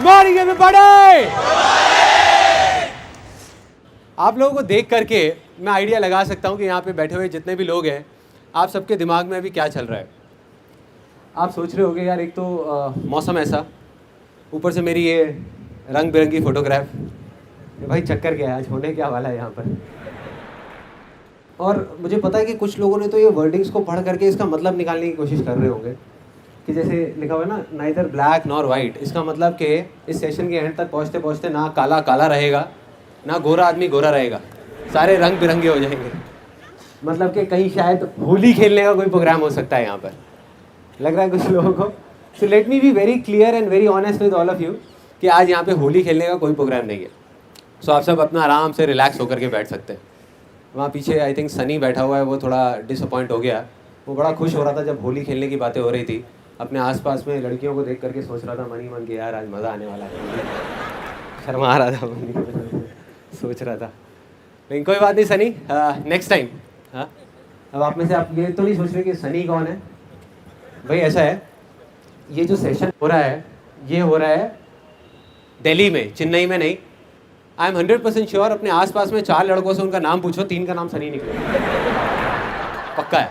Morning everybody. आप लोगों को देख करके मैं आइडिया लगा सकता हूँ कि यहाँ पे बैठे हुए जितने भी लोग हैं, आप सबके दिमाग में अभी क्या चल रहा है। आप सोच रहे होगे यार, एक तो मौसम ऐसा, ऊपर से मेरी ये रंग बिरंगी फोटोग्राफ, भाई चक्कर क्या है आज, होने क्या वाला है यहाँ पर। और मुझे पता है कि कुछ लोगों ने तो ये वर्डिंग्स को पढ़ करके इसका मतलब निकालने की कोशिश कर रहे होंगे कि जैसे लिखा हुआ है ना, नाइदर ब्लैक नॉर वाइट। इसका मतलब कि इस सेशन के एंड तक पहुँचते पहुँचते ना काला काला रहेगा, ना गोरा आदमी गोरा रहेगा, सारे रंग बिरंगे हो जाएंगे। मतलब कि कहीं शायद होली खेलने का कोई प्रोग्राम हो सकता है यहाँ पर, लग रहा है कुछ लोगों को। So let me be very clear and very honest with all of you कि आज यहाँ पे होली खेलने का कोई प्रोग्राम नहीं है। सो आप सब अपना आराम से रिलैक्स होकर के बैठ सकते हैं। वहाँ पीछे आई थिंक सनी बैठा हुआ है, वो थोड़ा डिसअपॉइंट हो गया। वो बड़ा खुश हो रहा था जब होली खेलने की बातें हो रही थी। अपने आसपास में लड़कियों को देख करके सोच रहा था मन ही मन के, यार आज मज़ा आने वाला है। शर्मा आ रहा था, सोच रहा था। लेकिन कोई बात नहीं सनी, नेक्स्ट टाइम। हाँ, अब आप में से आप ये तो नहीं सोच रहे कि सनी कौन है। भाई ऐसा है, ये जो सेशन हो रहा है ये हो रहा है दिल्ली में, चेन्नई में नहीं। आई एम 100% श्योर, अपने आसपास में 4 लड़कों से उनका नाम पूछो, 3 का नाम सनी निकलेगा, पक्का है।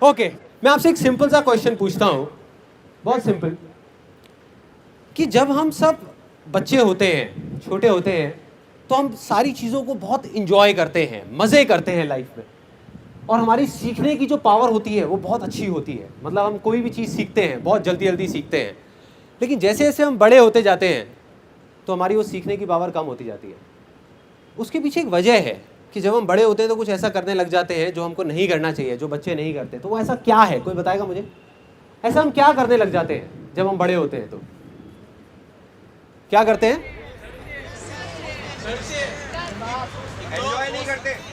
ओके, मैं आपसे एक सिंपल सा क्वेश्चन पूछता हूँ, बहुत सिंपल, कि जब हम सब बच्चे होते हैं, छोटे होते हैं, तो हम सारी चीज़ों को बहुत इंजॉय करते हैं, मज़े करते हैं लाइफ में, और हमारी सीखने की जो पावर होती है वो बहुत अच्छी होती है। मतलब हम कोई भी चीज़ सीखते हैं बहुत जल्दी जल्दी सीखते हैं। लेकिन जैसे जैसे हम बड़े होते जाते हैं तो हमारी वो सीखने की पावर कम होती जाती है। उसके पीछे एक वजह है कि जब हम बड़े होते हैं तो कुछ ऐसा करने लग जाते हैं जो हमको नहीं करना चाहिए, जो बच्चे नहीं करते। तो वो ऐसा क्या है, कोई बताएगा मुझे? ऐसा हम क्या करने लग जाते हैं जब हम बड़े होते हैं? तो क्या करते हैं?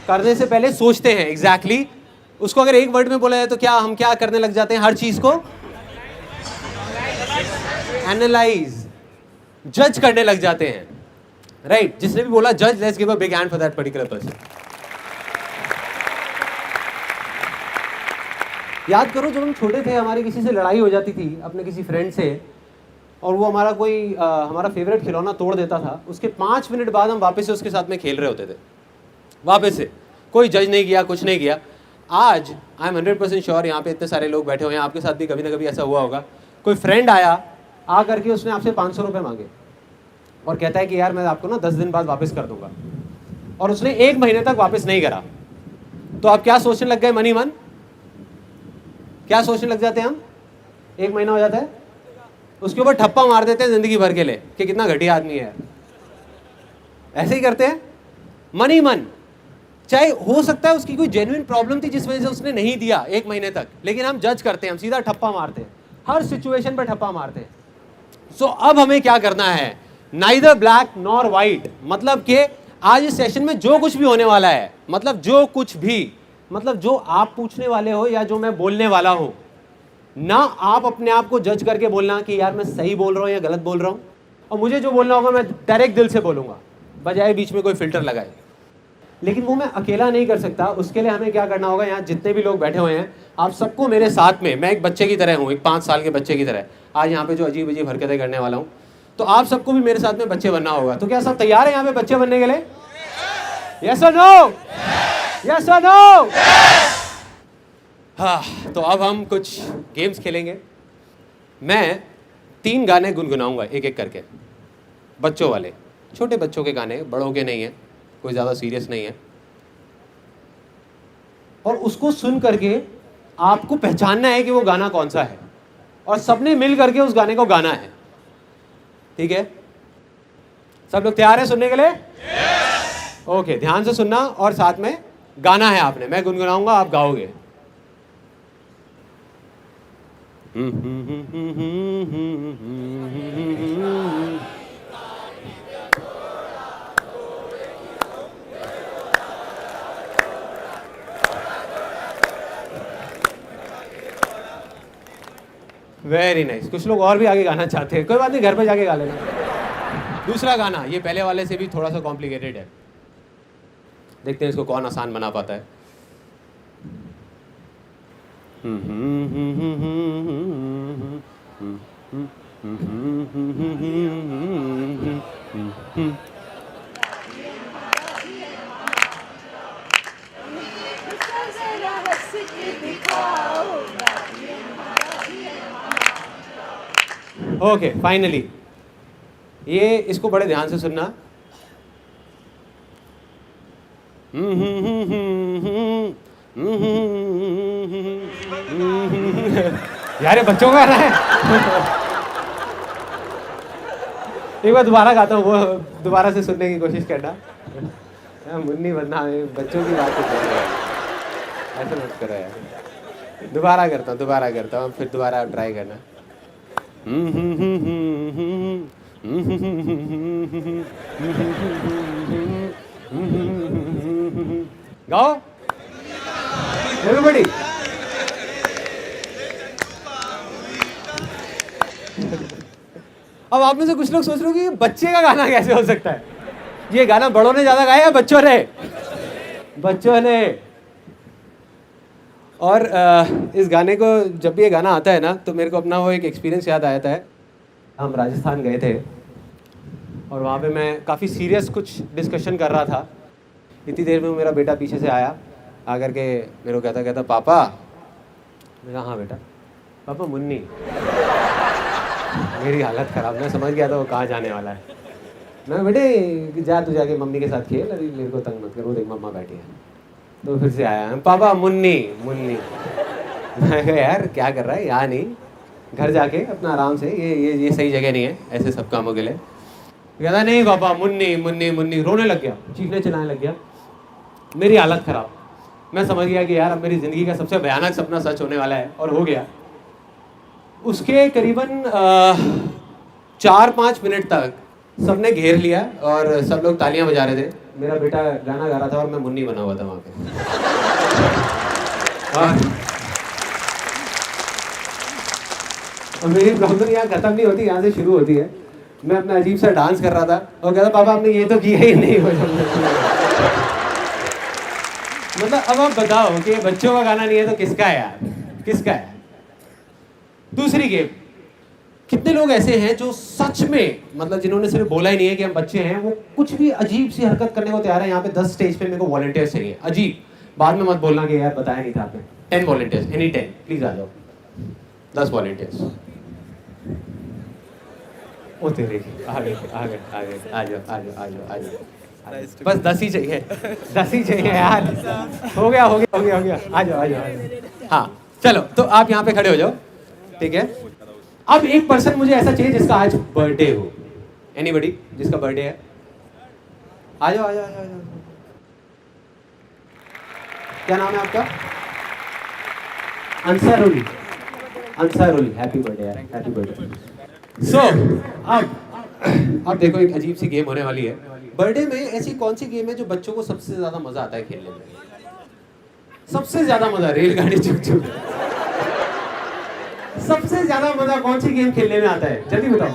करने से पहले सोचते हैं। एग्जैक्टली उसको अगर एक वर्ड में बोला जाए तो क्या हम क्या करने लग जाते हैं? हर चीज को एनालाइज, जज करने लग जाते हैं। राइट, जिसने भी बोला जज, let's give a big hand for that particular person. याद करो जब हम छोटे थे, हमारी किसी से लड़ाई हो जाती थी, अपने किसी फ्रेंड से, और वो हमारा कोई हमारा फेवरेट खिलौना तोड़ देता था, उसके 5 मिनट बाद हम वापस से उसके साथ में खेल रहे होते थे, वापस से। कोई जज नहीं किया, कुछ नहीं किया। आज आई एम 100% श्योर, यहाँ पे इतने सारे लोग बैठे हुए हैं, आपके साथ भी कभी ना कभी ऐसा हुआ होगा। कोई फ्रेंड आया, आ करके उसने आपसे 500 रुपये मांगे और कहता है कि यार मैं आपको ना 10 दिन बाद वापस कर दूंगा, और उसने 1 महीने तक वापस नहीं करा। तो आप क्या सोचने लग गए? मन ही मन क्या सोचने लग जाते हैं हम? 1 महीना हो जाता है, उसके ऊपर ठप्पा मार देते हैं जिंदगी भर के लिए कि कितना घटिया आदमी है। ऐसे ही करते हैं मन ही मन। चाहे हो सकता है उसकी कोई जेन्युइन प्रॉब्लम थी जिस वजह से उसने नहीं दिया 1 महीने तक, लेकिन हम जज करते हैं, हम सीधा ठप्पा मारते हैं, हर सिचुएशन पर ठप्पा मारते हैं। सो अब हमें क्या करना है? Neither black nor white. मतलब कि आज इस सेशन में जो कुछ भी होने वाला है, मतलब जो कुछ भी, मतलब जो आप पूछने वाले हो या जो मैं बोलने वाला हूं, ना आप अपने आप को जज करके बोलना कि यार मैं सही बोल रहा हूं या गलत बोल रहा हूं, और मुझे जो बोलना होगा मैं डायरेक्ट दिल से बोलूंगा, बजाय बीच में कोई फिल्टर लगाए। लेकिन वो मैं अकेला नहीं कर सकता। उसके लिए हमें क्या करना होगा? यहाँ जितने भी लोग बैठे हुए हैं, आप सबको मेरे साथ में, मैं एक बच्चे की तरह हूँ, एक 5 साल के बच्चे की तरह आज यहाँ पे जो अजीब अजीब हरकतें करने वाला हूँ, तो आप सबको भी मेरे साथ में बच्चे बनना होगा। तो क्या सब तैयार है यहाँ पे बच्चे बनने के लिए? यस और नो? यस और नो? हाँ, तो अब हम कुछ गेम्स खेलेंगे। मैं 3 गाने गुनगुनाऊंगा एक एक करके, बच्चों वाले, छोटे बच्चों के गाने, बड़ों के नहीं है, कोई ज़्यादा सीरियस नहीं है। और उसको सुन करके आपको पहचानना है कि वो गाना कौन सा है, और सबने मिल करके उस गाने को गाना है। ठीक है? सब लोग तैयार हैं सुनने के लिए? ओके, ध्यान से सुनना और साथ में गाना है आपने। मैं गुनगुनाऊंगा, आप गाओगे। Very nice. कुछ लोग और भी आगे गाना चाहते हैं, कोई बात नहीं, घर पे जाके गा लेना। दूसरा गाना, ये पहले वाले से भी थोड़ा सा कॉम्प्लिकेटेड है, देखते हैं इसको कौन आसान बना पाता है। ओके फाइनली, ये इसको बड़े ध्यान से सुनना। यार ये बच्चों का गाना है। एक बार दोबारा गाता हूँ, वो दोबारा से सुनने की कोशिश करना। मुन्नी बनना बच्चों की बात कर रहे हैं, ऐसे मत करो यार। दोबारा करता हूँ, फिर दोबारा ट्राई करना। गाओ एवरीबॉडी। अब आप में से कुछ लोग सोच रहे हो कि बच्चे का गाना कैसे हो सकता है। ये गाना बड़ों ने ज्यादा गाया या बच्चों ने? बच्चों ने। और इस गाने को जब भी ये गाना आता है ना, तो मेरे को अपना वो एक एक्सपीरियंस याद आता है। हम राजस्थान गए थे और वहाँ पे मैं काफ़ी सीरियस कुछ डिस्कशन कर रहा था। इतनी देर में मेरा बेटा पीछे से आया, आकर के मेरे को कहता पापा। मैं कहा हाँ बेटा। पापा मुन्नी। मेरी हालत ख़राब, मैं समझ गया था वो कहाँ जाने वाला है। मैं बेटे जा तू जाके मम्मी के साथ खेल, अभी मेरे को तंग मत कर, वो देख मम्मा बैठी है। तो फिर से आया, पापा मुन्नी। मैं कहा यार क्या कर रहा है, यहाँ नहीं, घर जाके अपना आराम से, ये सही जगह नहीं है ऐसे सब कामों के लिए। कहता नहीं पापा मुन्नी। रोने लग गया, चीखने चिल्लाने लग गया। मेरी हालत ख़राब। मैं समझ गया कि यार अब मेरी ज़िंदगी का सबसे भयानक सपना सच होने वाला है, और हो गया। उसके करीबन 4-5 मिनट तक सबने घेर लिया और सब लोग तालियां बजा रहे थे। मेरा बेटा गाना गा रहा था और मैं मुन्नी बना हुआ था वहाँ पे। और मेरी प्रॉब्लम यहाँ खत्म नहीं होती, यहाँ से शुरू होती है। मैं अपना अजीब सा डांस कर रहा था और कहता पापा हमने ये तो किया ही नहीं। मतलब अब आप बताओ कि बच्चों का गाना नहीं है तो किसका है यार, किसका है? दूसरी गेम, कितने लोग ऐसे हैं जो सच में, मतलब जिन्होंने सिर्फ बोला ही नहीं है कि हम बच्चे हैं, वो कुछ भी अजीब सी हरकत करने को तैयार है। यहाँ पे 10 स्टेज पे मेरे को वॉलंटियर्स चाहिए, अजीब। बाद में मत बोलना कि यार बताया नहीं था आपने। 10 वॉलंटियर्स, एनी 10 प्लीज आ जाओ। 10 वॉलंटियर्स। ओ तेरे आगे आ जाओ। बस 10 ही चाहिए, 10 ही चाहिए यार। हो गया। आ जाओ। हाँ चलो, तो आप यहाँ पे खड़े हो जाओ, ठीक है। अब एक पर्सन मुझे ऐसा चाहिए जिसका आज बर्थडे हो। एनीबडी जिसका बर्थडे है, आ जाओ। क्या नाम है आपका? अंसारुली। हैप्पी बर्थडे यार, हैप्पी बर्थडे। सो अब देखो, एक अजीब सी गेम होने वाली है। बर्थडे में ऐसी कौन सी गेम है जो बच्चों को सबसे ज्यादा मजा आता है खेलने में? सबसे ज्यादा मजा रेलगाड़ी चुक। सबसे ज्यादा मजा कौन सी गेम खेलने में आता है, जल्दी बताओ।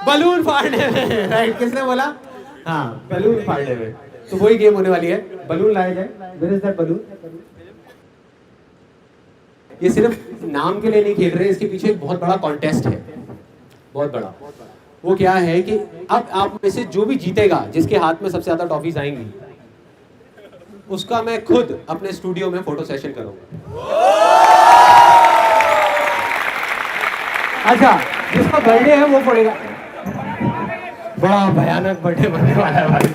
बलून फाड़ने में, राइट। किसने बोला? हाँ, बलून फाड़ने में। तो वही गेम होने वाली है। बलून लाया जाए। Where is that balloon? ये सिर्फ नाम के लिए नहीं खेल रहे, इसके पीछे एक बहुत बड़ा कॉन्टेस्ट है, बहुत बड़ा। वो क्या है कि अब आप में से जो भी जीतेगा, जिसके हाथ में सबसे ज्यादा टॉफीज आएंगी, उसका मैं खुद अपने स्टूडियो में फोटो सेशन करूंगा। अच्छा, जिसका बर्थडे है वो पड़ेगा। बड़ा भयानक बर्थडे बनने वाला है भाई।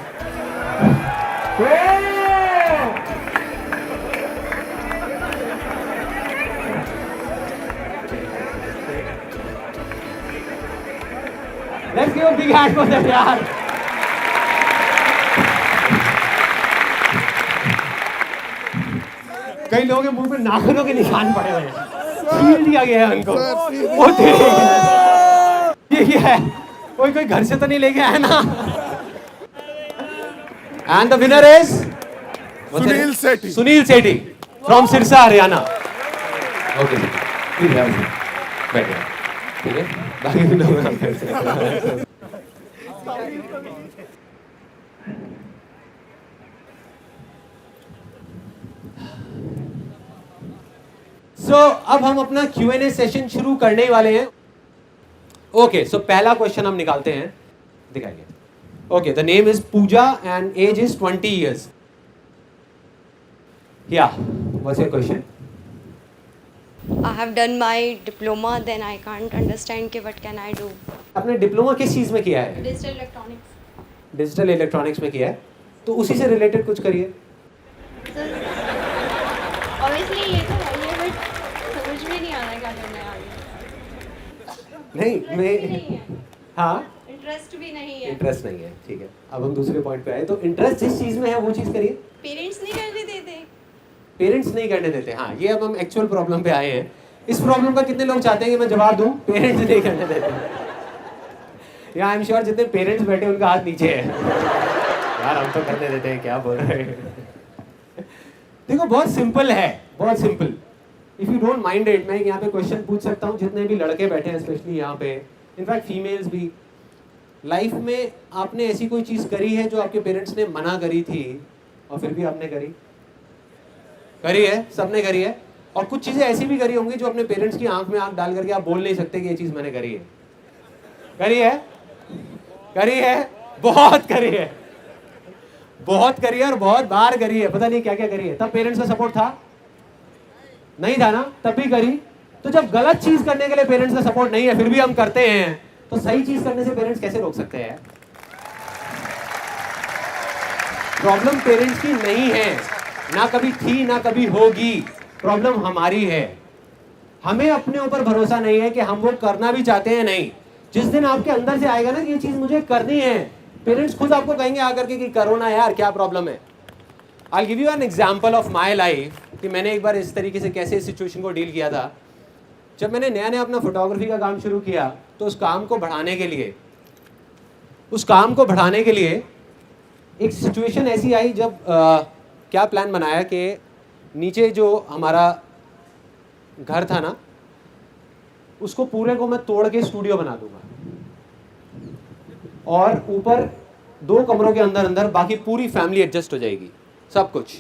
Let's give a big hand for them यार। कई लोगों के मुंह पे नाखूनों के निशान पड़े हुए हैं, छील दिया गया है उनको। ये क्या है? कोई घर से तो नहीं लेके आया ना? And the winner is Sunil Sethi from Sirsa Haryana. Okay, बैठिए, ठीक है। बाकी भी लोग अब हम अपना Q&A सेशन शुरू करने वाले हैं। ओके, सो पहला क्वेश्चन हम निकालते हैं, दिखाइए। Okay, the name is Pooja and age is 20 years. Yeah, what's your question? I have done my diploma, then I can't understand कि what can I do. आपने डिप्लोमा किस चीज में किया है? Digital electronics. डिजिटल इलेक्ट्रॉनिक्स में किया है, तो उसी से रिलेटेड कुछ करिए। So, obviously ये तो है ही है, but समझ में नहीं आ रहा क्या करना है आगे। नहीं मैं हाँ, इंटरेस्ट भी नहीं है। इंटरेस्ट नहीं है, ठीक है। अब हम दूसरे पॉइंट पे आए, तो इंटरेस्ट जिस चीज में है वो चीज करिए। पेरेंट्स नहीं करने देते। पेरेंट्स नहीं करने देते, हाँ, ये अब हम एक्चुअल प्रॉब्लम पे आए हैं। इस प्रॉब्लम का कितने लोग चाहते हैं कि मैं जवाब दूं? पेरेंट्स नहीं करने देते। या आई एम श्योर जितने पेरेंट्स बैठे उनका हाथ नीचे है। यार हम तो करने देते हैं, क्या बोल रहे हैं। देखो बहुत सिंपल है, बहुत simple. If you don't mind it, मैं यहाँ पे क्वेश्चन पूछ सकता हूँ, जितने भी लड़के बैठे हैं स्पेशली यहाँ पे, इनफैक्ट फीमेल्स भी, लाइफ में आपने ऐसी कोई चीज करी है जो आपके पेरेंट्स ने मना करी थी और फिर भी आपने करी है? सबने करी है। और कुछ चीजें ऐसी भी करी होंगी जो अपने पेरेंट्स की आंख में आंख डाल करके आप बोल नहीं सकते कि ये चीज मैंने करी है। करी है, बहुत करी है, बहुत करी है और बहुत बार करी है, पता नहीं क्या क्या करी है। तब पेरेंट्स का सपोर्ट था? नहीं था ना, तब भी करी। तो जब गलत चीज करने के लिए पेरेंट्स का सपोर्ट नहीं है फिर भी हम करते हैं, तो सही चीज करने से पेरेंट्स कैसे रोक सकते हैं? प्रॉब्लम पेरेंट्स की नहीं है, ना कभी थी ना कभी होगी, प्रॉब्लम हमारी है। हमें अपने ऊपर भरोसा नहीं है कि हम वो करना भी चाहते हैं नहीं। जिस दिन आपके अंदर से आएगा ना कि ये चीज मुझे करनी है, पेरेंट्स खुद आपको कहेंगे आकर के कि करो ना यार, क्या प्रॉब्लम है। I give you an example of my life कि मैंने एक बार इस तरीके से कैसे इस सिचुएशन को डील किया था। जब मैंने नया नया अपना फोटोग्राफी का काम शुरू किया, तो उस काम को बढ़ाने के लिए एक सिचुएशन ऐसी आई जब क्या प्लान बनाया कि नीचे जो हमारा घर था ना, उसको पूरे को मैं तोड़ के स्टूडियो बना दूंगा और ऊपर 2 कमरों के अंदर अंदर बाकी पूरी फैमिली एडजस्ट हो जाएगी, सब कुछ।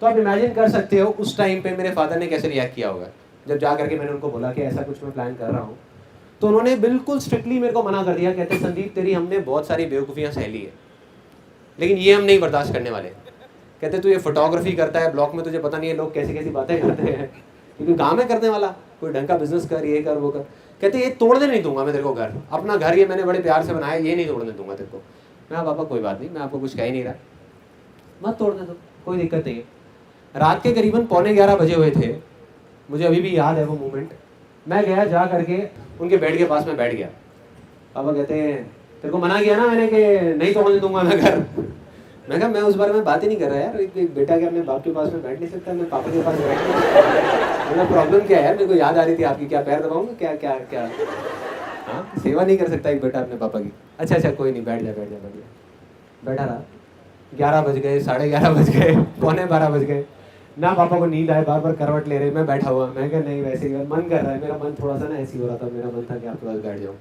तो आप इमेजिन कर सकते हो उस टाइम पे मेरे फादर ने कैसे रिएक्ट किया होगा जब जा करके मैंने उनको बोला कि ऐसा कुछ मैं प्लान कर रहा हूँ। तो उन्होंने बिल्कुल स्ट्रिक्टली मेरे को मना कर दिया, कहते संदीप तेरी हमने बहुत सारी बेवकूफ़ियाँ सह ली है, लेकिन ये हम नहीं बर्दाश्त करने वाले। कहते तू ये फोटोग्राफी करता है ब्लॉक में, तुझे पता नहीं है लोग कैसी कैसी बातें करते हैं, क्योंकि काम है करने वाला, कोई ढंग का बिजनेस कर, ये कर वो कर। कहते ये तोड़ने नहीं दूंगा मैं तेरे को घर, अपना घर ये मैंने बड़े प्यार से बनाया, ये नहीं तोड़ने दूंगा तेरे को। मैं पापा कोई बात नहीं, मैं आपको कुछ कह ही नहीं रहा, मत तोड़ने दो, कोई दिक्कत नहीं है। रात के करीबन 11:15 बजे हुए थे, मुझे अभी भी याद है वो मोमेंट। मैं गया, जा करके उनके बेड के पास में बैठ गया। पापा कहते हैं तेरे को मना किया ना मैंने कि नहीं तोड़ने दूंगा मैं घर। मैं कहा मैं उस बारे में बात ही नहीं कर रहा यार, एक बेटा क्या अपने बाप के पास में बैठ नहीं सकता, मैं पापा के पास बैठ नहीं सकता। मेरा प्रॉब्लम क्या है यार, मेरे को याद आ रही थी आपकी, क्या पैर दबाऊंगा, क्या क्या क्या, हाँ सेवा नहीं कर सकता एक बेटा अपने पापा की। अच्छा कोई नहीं, बैठ जा। बैठा रहा, 11 बज गए, 11:30 बज गए, 11:45 बज गए, ना पापा को नींद आए, बार बार करवट ले रहे, मैं बैठा हुआ। मैं कहा नहीं वैसे ही मन कर रहा है, मेरा मन थोड़ा सा ना ऐसी हो रहा था, मेरा मन था कि आपके पास बैठ जाऊँ।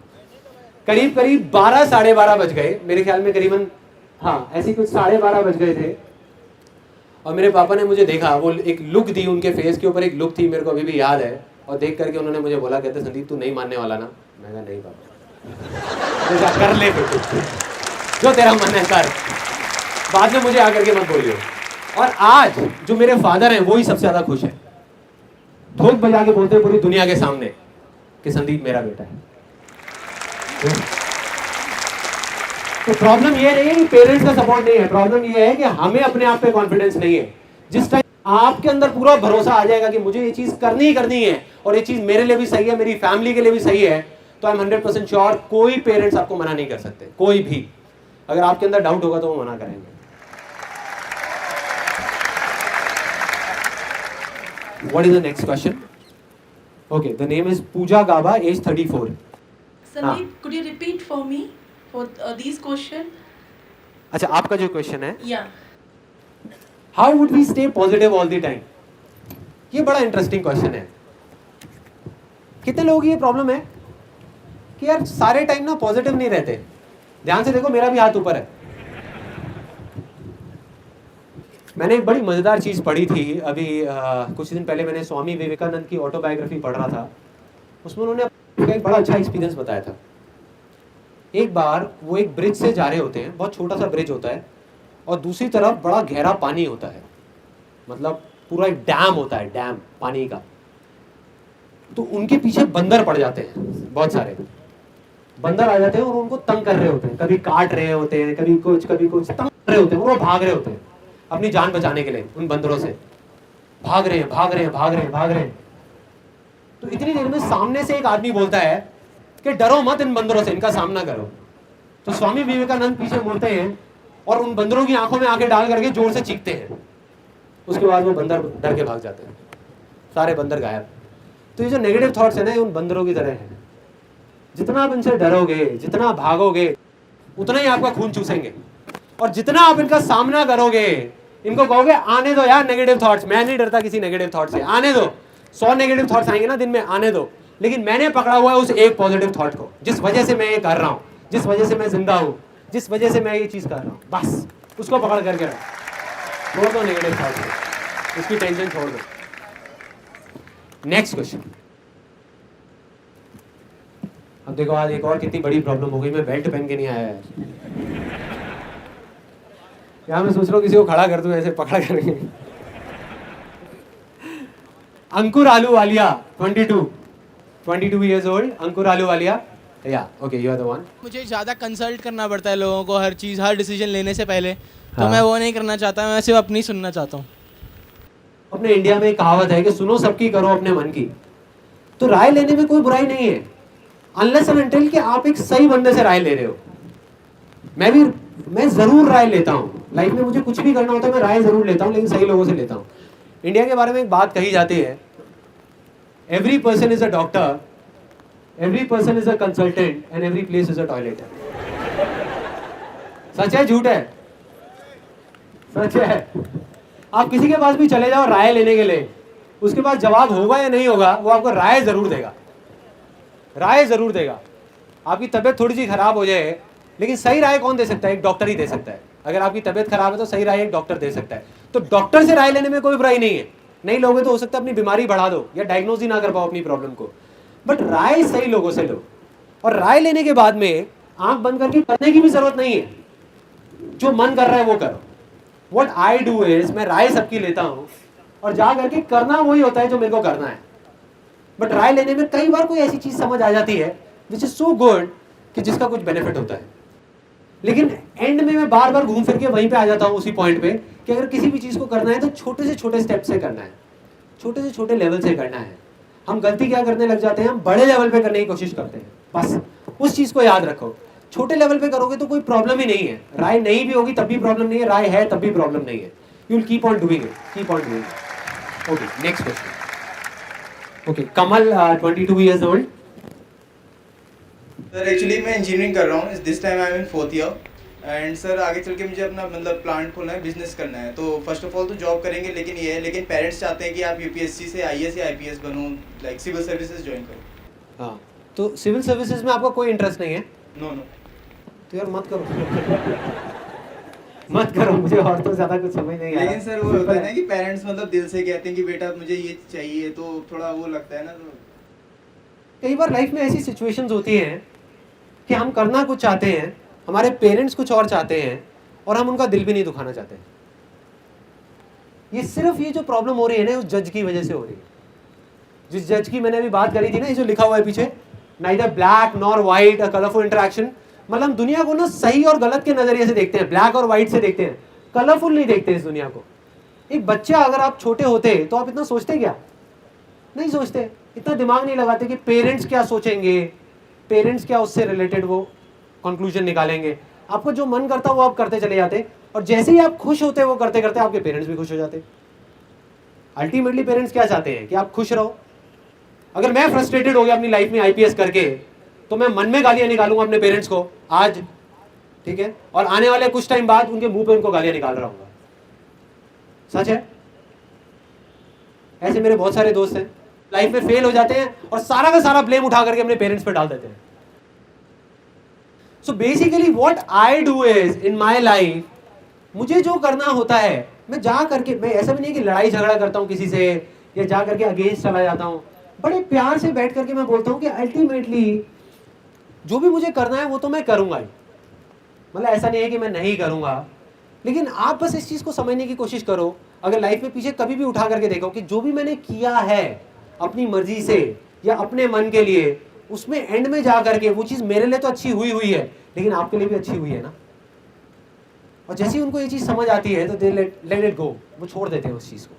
करीब 12 साढ़े 12 बज गए मेरे ख्याल में, करीबन हाँ ऐसे कुछ 12:30 बज गए थे। और मेरे पापा ने मुझे देखा, वो एक लुक दी, उनके फेस के ऊपर एक लुक थी, मेरे को अभी भी याद है। और देख करके उन्होंने मुझे बोला, कहते संदीप तू नहीं मानने वाला ना। मैं कहा नहीं पापा, कर ले फिर जो तेरा मन है कर, बाद में मुझे आकर के मत बोलियो। और आज जो मेरे फादर हैं वो ही सबसे ज्यादा खुश है, ठोक बजा के बोलते हैं पूरी दुनिया के सामने कि संदीप मेरा बेटा है। तो प्रॉब्लम ये नहीं है कि पेरेंट्स का सपोर्ट नहीं है, प्रॉब्लम ये है कि हमें अपने आप पे कॉन्फिडेंस नहीं है। जिस टाइम आपके अंदर पूरा भरोसा आ जाएगा कि मुझे ये चीज करनी ही करनी है और ये चीज मेरे लिए भी सही है, मेरी फैमिली के लिए भी सही है, तो आई एम 100% श्योर कोई पेरेंट्स आपको मना नहीं कर सकते, कोई भी। अगर आपके अंदर डाउट होगा तो वो मना करेंगे। What is the next question? Okay, the name is Pooja Gaba, age 34. Sandeep, could you repeat for me for these question? अच्छा, आपका जो क्वेश्चन है, Yeah. How would we stay positive all the time? ये बड़ा interesting question है। कितने लोगों की ये प्रॉब्लम है कि यार सारे टाइम ना पॉजिटिव नहीं रहते। ध्यान से देखो, मेरा भी हाथ ऊपर है। मैंने एक बड़ी मजेदार चीज पढ़ी थी अभी कुछ दिन पहले। मैंने स्वामी विवेकानंद की ऑटोबायोग्राफी पढ़ रहा था। उसमें उन्होंने उसका एक बड़ा अच्छा एक्सपीरियंस बताया था। एक बार वो एक ब्रिज से जा रहे होते हैं, बहुत छोटा सा ब्रिज होता है, और दूसरी तरफ बड़ा गहरा पानी होता है, मतलब पूरा एक डैम होता है, डैम पानी का। तो उनके पीछे बंदर पड़ जाते हैं, बहुत सारे बंदर आ जाते हैं और उनको तंग कर रहे होते हैं, कभी काट रहे होते हैं, कभी कुछ तंग कर रहे होते हैं, और वो भाग रहे होते हैं अपनी जान बचाने के लिए। उन बंदरों से भाग रहे हैं। तो इतनी देर में सामने से एक आदमी बोलता है कि डरो मत इन बंदरों से, इनका सामना करो। तो स्वामी विवेकानंद पीछे मुड़ते हैं और उन बंदरों की आंखों में आंखें डाल करके जोर से चीखते हैं। उसके बाद वो बंदर डर के भाग जाते हैं, सारे बंदर गायब। तो ये जो नेगेटिव थॉट्स है ना, ये उन बंदरों की तरह है। जितना आप इनसे डरोगे, जितना भागोगे, उतना ही आपका खून चूसेंगे। और जितना आप इनका सामना करोगे, इनको कहोगे आने दो यार नेगेटिव थॉट्स, मैं नहीं डरता किसी नेगेटिव थॉट से, आने दो, 100 नेगेटिव थॉट्स आएंगे ना दिन में, आने दो, लेकिन मैंने पकड़ा हुआ है उस एक पॉजिटिव थॉट को, जिस वजह से मैं ये कर रहा हूँ, जिस वजह से मैं जिंदा हूँ, जिस वजह से मैं ये चीज कर रहा हूँ, बस उसको पकड़ करके रखो। छोड़ दो नेगेटिव थॉट्स को, उसकी टेंशन छोड़ दो। Next question. अब देखो आज एक और कितनी बड़ी प्रॉब्लम हो गई, मैं बेल्ट पहन के नहीं आया है यहाँ। मैं सोच रहा हूँ किसी को खड़ा कर दूं ऐसे पकड़ करके। अंकुर आलूवालिया 22 years old, अंकुर आलूवालिया, या okay you are the one. मुझे ज़्यादा कंसल्ट करना पड़ता है लोगों को हर चीज़, हर डिसीजन लेने से पहले, तो हाँ। मैं वो नहीं करना चाहता, मैं सिर्फ अपनी सुनना चाहता हूँ। अपने इंडिया में एक कहावत है कि सुनो सबकी करो अपने मन की। तो राय लेने में कोई बुराई नहीं है, अनलेस एंड अनटिल कि आप एक सही बंदे से राय ले रहे हो। मैं जरूर राय लेता हूँ लाइफ में, मुझे कुछ भी करना होता है मैं राय जरूर लेता हूँ, लेकिन सही लोगों से लेता हूँ। इंडिया के बारे में एक बात कही जाती है, every person is a doctor, every person is a consultant and every place is a toilet. सच है झूठ है? सच है। आप किसी के पास भी चले जाओ राय लेने के लिए, उसके पास जवाब होगा या नहीं होगा, वो आपको राय जरूर देगा, राय जरूर देगा। आपकी तबीयत थोड़ी सी खराब हो जाए, लेकिन सही राय कौन दे सकता है? एक डॉक्टर ही दे सकता है। अगर आपकी तबीयत खराब है तो सही राय एक डॉक्टर दे सकता है। तो डॉक्टर से राय लेने में कोई बुराई नहीं है। नहीं लोगे तो हो सकता है अपनी बीमारी बढ़ा दो या डायग्नोज ही ना कर पाओ अपनी प्रॉब्लम को, बट राय सही लोगों से लो। और राय लेने के बाद में आंख बंद करके करने की भी जरूरत नहीं है, जो मन कर रहा है वो करो। व्हाट आई डू इज, मैं राय सबकी लेता हूँ और जा करके करना वही होता है जो मेरे को करना है। बट राय लेने में कई बार कोई ऐसी चीज समझ आ जाती है विच इज सो गुड कि जिसका कुछ बेनिफिट होता है, लेकिन एंड में मैं बार बार घूम फिर के वहीं पे आ जाता हूँ उसी पॉइंट पे कि अगर किसी भी चीज को करना है तो छोटे से छोटे स्टेप से करना है, छोटे से छोटे लेवल से करना है। हम गलती क्या करने लग जाते हैं, हम बड़े लेवल पे करने की कोशिश करते हैं। बस उस चीज को याद रखो, छोटे लेवल पे करोगे तो कोई प्रॉब्लम ही नहीं है। राय नहीं भी होगी तब भी प्रॉब्लम नहीं है, राय है तब भी प्रॉब्लम नहीं है। You will keep on doing it, keep on doing it. Okay next question. Okay Kamal 22 years old। Sir actually मैं इंजीनियरिंग कर रहा हूँ, this time I am in 4th year. And sir आगे चल के मुझे अपना मतलब प्लांट खोलना है, बिजनेस करना है। तो फर्स्ट ऑफ ऑल तो जॉब करेंगे, लेकिन ये है, लेकिन पेरेंट्स चाहते हैं कि आप यूपीएससी से आईएएस या आईपीएस बनो, लाइक सिविल सर्विसेज ज्वाइन करो। हाँ तो सिविल सर्विसेज में आपका कोई इंटरेस्ट नहीं है? No no. तो यार मत करो मत करो, मुझे और तो ज्यादा कुछ समझ नहीं आ रहा। लेकिन सर वो होता है ना कि पेरेंट्स मतलब दिल से कहते हैं कि बेटा मुझे ये चाहिए, तो थोड़ा वो लगता है ना। तो कई बार लाइफ में ऐसी सिचुएशंस होती हैं कि हम करना कुछ चाहते हैं, हमारे पेरेंट्स कुछ और चाहते हैं और हम उनका दिल भी नहीं दुखाना चाहते। ये सिर्फ ये जो प्रॉब्लम हो रही है ना उस जज की वजह से हो रही है। जिस जज की मैंने अभी बात करी थी ना, ये जो लिखा हुआ है पीछे, नाइदर ब्लैक नॉर व्हाइट, अ कलरफुल इंटरेक्शन, मतलब दुनिया को ना सही और गलत के नजरिए से देखते हैं, ब्लैक और व्हाइट से देखते हैं, कलरफुल नहीं देखते इस दुनिया को। एक बच्चा अगर आप छोटे होते तो आप इतना सोचते क्या? नहीं सोचते, इतना दिमाग नहीं लगाते कि पेरेंट्स क्या सोचेंगे, पेरेंट्स क्या उससे रिलेटेड वो कंक्लूजन निकालेंगे। आपको जो मन करता वो आप करते चले जाते, और जैसे ही आप खुश होते वो करते करते आपके पेरेंट्स भी खुश हो जाते। अल्टीमेटली पेरेंट्स क्या चाहते हैं कि आप खुश रहो। अगर मैं फ्रस्ट्रेटेड हो गया अपनी लाइफ में आईपीएस करके, तो मैं मन में गालियां निकालूंगा अपने पेरेंट्स को आज, ठीक है, और आने वाले कुछ टाइम बाद उनके मुंह पे उनको गालियां निकाल रहा हूँ। सच है, ऐसे मेरे बहुत सारे दोस्त हैं, लाइफ में फेल हो जाते हैं और सारा का सारा ब्लेम उठा करके अपने पेरेंट्स पे डाल देते हैं। So basically what I do is in my life, मुझे जो करना होता है मैं जा करके, मैं ऐसा भी नहीं कि लड़ाई झगड़ा करता हूं किसी से या जा करके अगेंस्ट चला जाता हूं, बड़े प्यार से बैठ करके मैं बोलता हूँ कि अल्टीमेटली जो भी मुझे करना है वो तो मैं करूँगा ही, मतलब ऐसा नहीं है कि मैं नहीं करूँगा, लेकिन आप बस इस चीज़ को समझने की कोशिश करो। अगर लाइफ में पीछे कभी भी उठा करके देखो कि जो भी मैंने किया है अपनी मर्जी से या अपने मन के लिए, उसमें एंड में जा करके वो चीज़ मेरे लिए तो अच्छी हुई है, लेकिन आपके लिए भी अच्छी हुई है ना। और जैसे ही उनको ये चीज़ समझ आती है तो दे लेट इट गो, वो छोड़ देते हैं उस चीज़ को।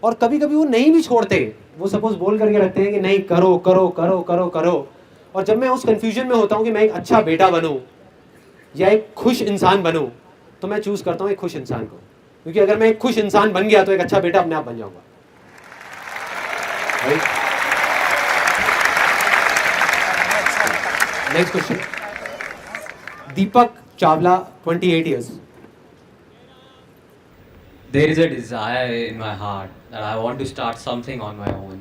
और कभी कभी वो नहीं भी छोड़ते, वो सपोज बोल करके रखते हैं कि नहीं करो करो करो करो करो। और जब मैं उस कंफ्यूजन में होता हूँ कि मैं एक अच्छा बेटा बनूँ या एक खुश इंसान बनूँ, तो मैं चूज करता हूँ एक खुश इंसान को, क्योंकि अगर मैं एक खुश इंसान बन गया तो एक अच्छा बेटा अपने आप बन जाऊंगा। Next question, Deepak Chawla, 28 years. There is a desire in my heart that I want to start something on my own,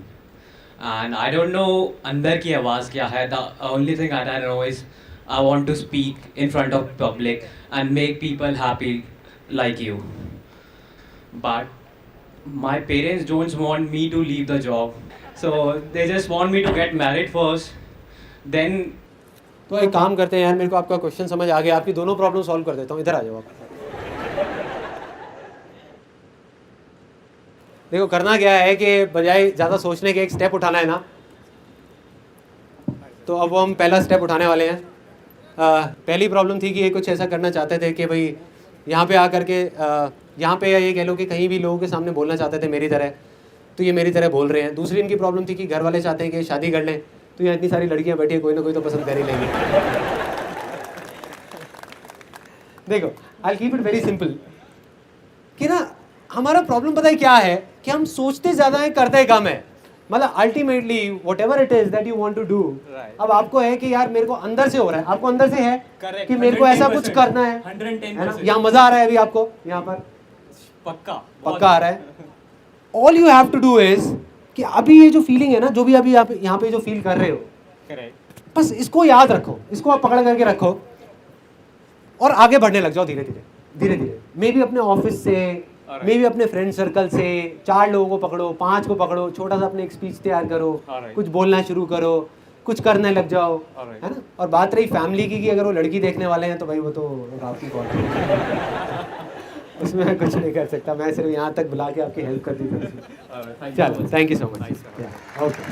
and I don't know अंदर की आवाज़ क्या है. The only thing that I know is I want to speak in front of public and make people happy like you. But my parents don't want me to leave the job, so they just want me to get married first, then. तो एक काम करते हैं यार, मेरे को आपका question समझ आ गया, आपकी दोनों प्रॉब्लम सॉल्व कर देता हूँ, इधर आ जाओ आप। देखो करना क्या है कि बजाय ज़्यादा सोचने के एक स्टेप उठाना है ना, तो अब वो हम पहला स्टेप उठाने वाले हैं। पहली प्रॉब्लम थी कि ये कुछ ऐसा करना चाहते थे कि भाई यहाँ पे आकर के यहाँ पे ये कह लो कि कहीं भी लोगों के सामने बोलना चाहते थे मेरी तरह, तो ये मेरी तरह बोल रहे हैं। दूसरी इनकी प्रॉब्लम थी कि घर वाले चाहते हैं कि शादी कर लें, तो यहाँ इतनी सारी लड़कियाँ बैठी हैं, कोई ना कोई तो पसंद कर ही लेंगे। देखो I keep it very simple कि ना हमारा प्रॉब्लम पता है क्या है कि हम सोचते ज़्यादा है करते कम है। मतलब ultimately whatever it is that you want to do, अब आपको है कि यार मेरे को अंदर से हो रहा है, आपको अंदर से है कि मेरे को ऐसा कुछ करना है, 110%। यहाँ मजा आ रहा है अभी आपको, यहाँ पर पक्का आ रहा है। All you have to do is कि अभी ये जो फीलिंग है ना, जो भी अभी आप यहाँ पे जो फील कर रहे हो, बस इसको याद रखो, इसको आप पकड़ करके रखो और आगे बढ़ने लग जाओ धीरे धीरे धीरे धीरे। मे भी अपने ऑफिस से, मे भी अपने फ्रेंड सर्कल से 4 लोगों को पकड़ो, 5 को पकड़ो, छोटा सा अपने एक स्पीच तैयार करो, कुछ बोलना शुरू करो, कुछ करने लग जाओ, है ना। और बात रही फैमिली की कि अगर वो लड़की देखने वाले हैं तो भाई वो तो आपकी कॉल उसमें मैं कुछ नहीं कर सकता, मैं सिर्फ यहाँ तक बुला के आपकी हेल्प कर दी थी। चलो thank you so much. Okay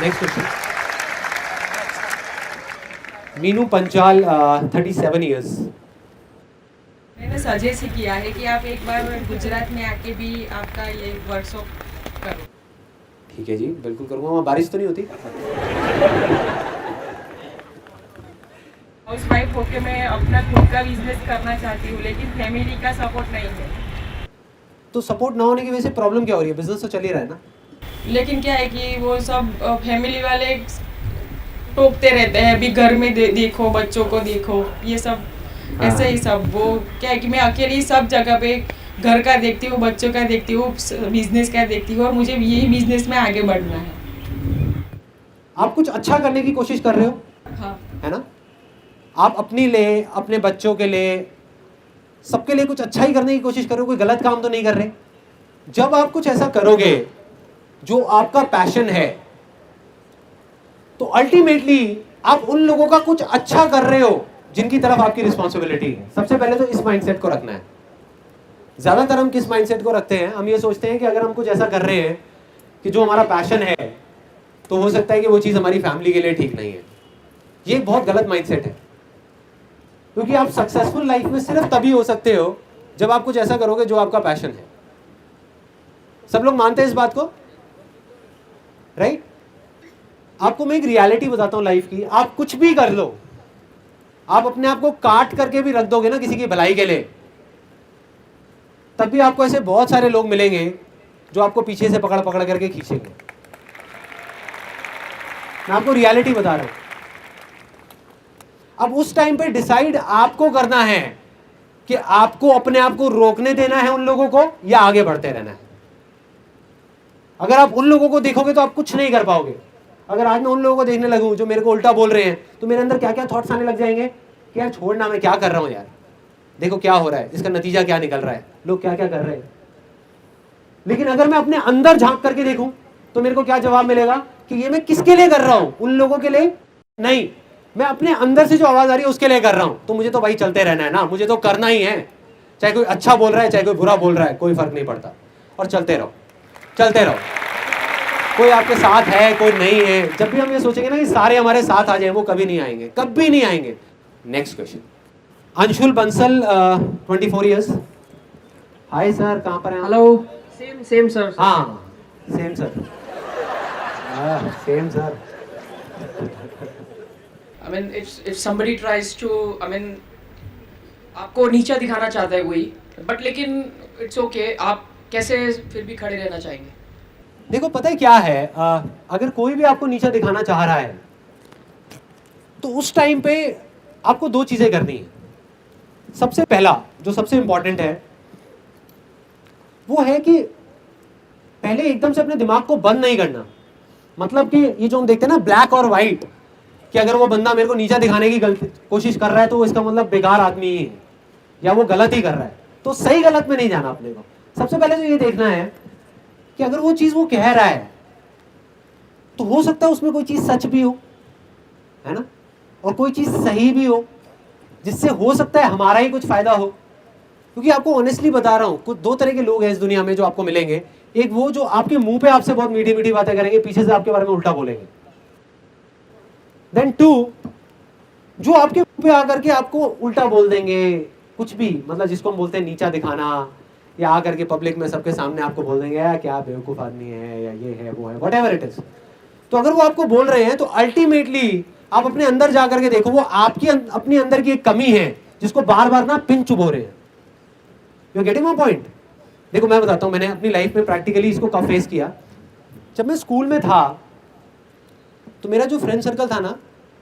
next question, Meenu Panchal, 37 years. मैंने सजेस्ट किया है कि आप एक बार गुजरात में आके भी आपका ये वर्कशॉप करो। ठीक है जी, बिल्कुल करूँगा। वहाँ बारिश तो नहीं होती? हाउस वाइफ होके मैं अपना खुद का बिजनेस करना चाहती हूँ, लेकिन फैमिली का सपोर्ट नहीं है। तो सपोर्ट ना होने की वजह से प्रॉब्लम क्या हो रही है? बिजनेस तो चल ही रहा है ना। लेकिन क्या है कि वो सब फैमिली वाले टोकते रहते हैं, अभी घर में देखो, बच्चों को देखो, ये सब ऐसे ही सब। वो क्या है कि मैं अकेली सब जगह पे घर का देखती हूँ, बच्चों का देखती हूँ, बिजनेस का देखती हूँ, और मुझे यही बिजनेस में आगे बढ़ना है। आप कुछ अच्छा करने की कोशिश कर रहे हो, हाँ है ना। आप अपने लिए, अपने बच्चों के लिए, सबके लिए कुछ अच्छा ही करने की कोशिश कर रहे हो, कोई गलत काम तो नहीं कर रहे। जब आप कुछ ऐसा करोगे जो आपका पैशन है, तो अल्टीमेटली आप उन लोगों का कुछ अच्छा कर रहे हो जिनकी तरफ आपकी रिस्पॉन्सिबिलिटी है। सबसे पहले तो इस माइंडसेट को रखना है। ज़्यादातर हम किस माइंडसेट को रखते हैं? हम ये सोचते हैं कि अगर हम कुछ ऐसा कर रहे हैं कि जो हमारा पैशन है, तो हो सकता है कि वो चीज़ हमारी फैमिली के लिए ठीक नहीं है। ये एक बहुत गलत माइंडसेट है, क्योंकि आप सक्सेसफुल लाइफ में सिर्फ तभी हो सकते हो जब आप कुछ ऐसा करोगे जो आपका पैशन है। सब लोग मानते हैं इस बात को, राइट? आपको मैं एक रियलिटी बताता हूँ लाइफ की। आप कुछ भी कर लो, आप अपने आप को काट करके भी रख दोगे ना किसी की भलाई के लिए, तब भी आपको ऐसे बहुत सारे लोग मिलेंगे जो आपको पीछे से पकड़ पकड़ करके खींचेंगे। मैं आपको रियलिटी बता रहा हूं। अब उस टाइम पे डिसाइड आपको करना है कि आपको अपने आप को रोकने देना है उन लोगों को, या आगे बढ़ते रहना है। अगर आप उन लोगों को देखोगे तो आप कुछ नहीं कर पाओगे। अगर आज मैं उन लोगों को देखने लगूं जो मेरे को उल्टा बोल रहे हैं, तो मेरे अंदर क्या क्या थॉट्स आने लग जाएंगे कि यार छोड़ना, मैं क्या कर रहा हूं यार, देखो क्या हो रहा है, इसका नतीजा क्या निकल रहा है, लोग क्या क्या कर रहे हैं। लेकिन अगर मैं अपने अंदर झांक करके देखूं तो मेरे को क्या जवाब मिलेगा कि ये मैं किसके लिए कर रहा हूं, उन लोगों के लिए नहीं, मैं अपने अंदर से जो आवाज आ रही है उसके लिए कर रहा हूं। तो मुझे तो भाई चलते रहना है ना, मुझे तो करना ही है, चाहे कोई अच्छा बोल रहा है चाहे कोई बुरा बोल रहा है, कोई फर्क नहीं पड़ता। और चलते रहो, चलते रहो, कोई आपके साथ है कोई नहीं है। जब भी हम ये सोचेंगे ना कि सारे हमारे साथ आ जाए, वो कभी नहीं आएंगे, कभी नहीं आएंगे। Next question, Anshul Bansal 24 years. Hi sir, कहाँ पर हैं? Hello, same sir. हाँ same sir, same sir. I mean, if somebody tries to, I mean, आपको नीचा दिखाना चाहता है कोई, बट लेकिन इट्स ओके, आप कैसे फिर भी खड़े रहना चाहेंगे? देखो पता है क्या है, अगर कोई भी आपको नीचा दिखाना चाह रहा है तो उस टाइम पे आपको दो चीजें करनी है। सबसे पहला जो सबसे इंपॉर्टेंट है वो है कि पहले एकदम से अपने दिमाग को बंद नहीं करना। मतलब कि ये जो हम देखते हैं ना ब्लैक और व्हाइट, कि अगर वो बंदा मेरे को नीचा दिखाने की कोशिश कर रहा है तो वो इसका मतलब बेकार आदमी ही है या वो गलत ही कर रहा है। तो सही गलत में नहीं जाना अपने को। सबसे पहले तो ये देखना है कि अगर वो चीज वो कह रहा है तो हो सकता है उसमें कोई चीज सच भी हो, है ना, और कोई चीज सही भी हो, जिससे हो सकता है हमारा ही कुछ फायदा हो। क्योंकि आपको ऑनेस्टली बता रहा हूं, कुछ दो तरह के लोग हैं इस दुनिया में जो आपको मिलेंगे। एक वो जो आपके मुंह पे आपसे बहुत मीठी मीठी बातें करेंगे, पीछे से आपके बारे में उल्टा बोलेंगे। देन टू, जो आपके मुंह पे आकर के आपको उल्टा बोल देंगे कुछ भी, मतलब जिसको हम बोलते हैं नीचा दिखाना, या आकर के पब्लिक में सबके सामने आपको बोल देंगे यार क्या बेवकूफ आदमी है, या ये है वो है, व्हाटएवर इट इज। तो अगर वो आपको बोल रहे हैं तो अल्टीमेटली आप अपने अंदर जा करके देखो, वो आपकी अपनी अंदर की एक कमी है जिसको बार बार ना पिन चुभो रहे हैं। You getting my point? देखो मैं बताता हूँ, मैंने अपनी लाइफ में प्रैक्टिकली इसको कब फेस किया। जब मैं स्कूल में था तो मेरा जो फ्रेंड सर्कल था ना,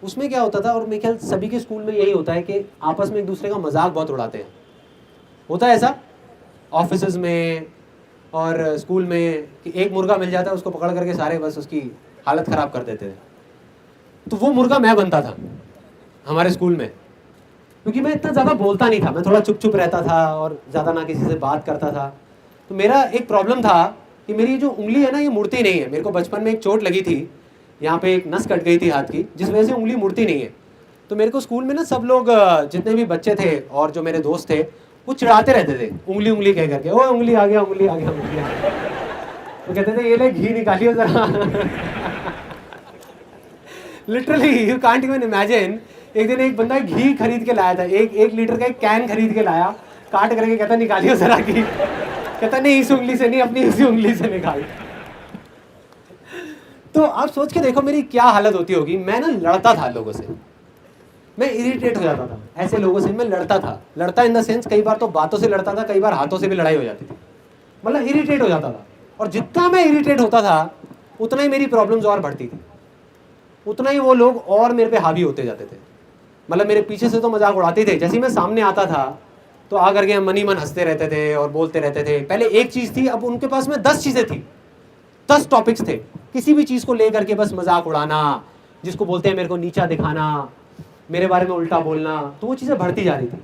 उसमें क्या होता था, और मेरे ख्याल सभी के स्कूल में यही होता है कि आपस में एक दूसरे का मजाक बहुत उड़ाते हैं। होता है ऐसा ऑफिसेज में और स्कूल में कि एक मुर्गा मिल जाता है, उसको पकड़ करके सारे बस उसकी हालत ख़राब कर देते थे। तो वो मुर्गा मैं बनता था हमारे स्कूल में, क्योंकि मैं इतना ज़्यादा बोलता नहीं था, मैं थोड़ा चुप चुप रहता था और ज़्यादा ना किसी से बात करता था। तो मेरा एक प्रॉब्लम था कि मेरी जो उंगली है ना ये मुड़ती नहीं है। मेरे को बचपन में एक चोट लगी थी, यहाँ पे एक नस कट गई थी हाथ की, जिस वजह से उंगली मुड़ती नहीं है। तो मेरे को स्कूल में ना सब लोग जितने भी बच्चे थे और जो मेरे दोस्त थे वो चिढ़ाते रहते थे उंगली उंगली कह करके, ओ उंगली आ गया उंगली आ गया उंगली आ गया। वो कहते थे ये ले घी निकालियो जरा। Literally you can't even imagine. एक दिन एक बंदा घी खरीद के लाया था, एक लीटर का एक कैन खरीद के लाया, काट करके कहता निकालियो जरा घी। कहता नहीं इस उंगली से नहीं, अपनी इसी उंगली से निकाल। तो आप सोच के देखो मेरी क्या हालत होती होगी। मैं ना लड़ता था लोगों से, मैं इरिटेट हो जाता था ऐसे लोगों से। मैं लड़ता था, लड़ता इन द सेंस कई बार तो बातों से लड़ता था, कई बार हाथों से भी लड़ाई हो जाती थी। मतलब इरिटेट हो जाता था, और जितना मैं इरिटेट होता था उतना ही मेरी प्रॉब्लम्स और बढ़ती थी, उतना ही वो लोग और मेरे पे हावी होते जाते थे। मतलब मेरे पीछे से तो मजाक उड़ाते थे, जैसे ही मैं सामने आता था तो आकर के मन ही मन हंसते रहते थे और बोलते रहते थे। पहले एक चीज़ थी, अब उनके पास में 10 चीज़ें थी, 10 टॉपिक्स थे, किसी भी चीज़ को लेकर के बस मजाक उड़ाना, जिसको बोलते हैं मेरे को नीचा दिखाना, मेरे बारे में उल्टा बोलना। तो वो चीज़ें बढ़ती जा रही थी।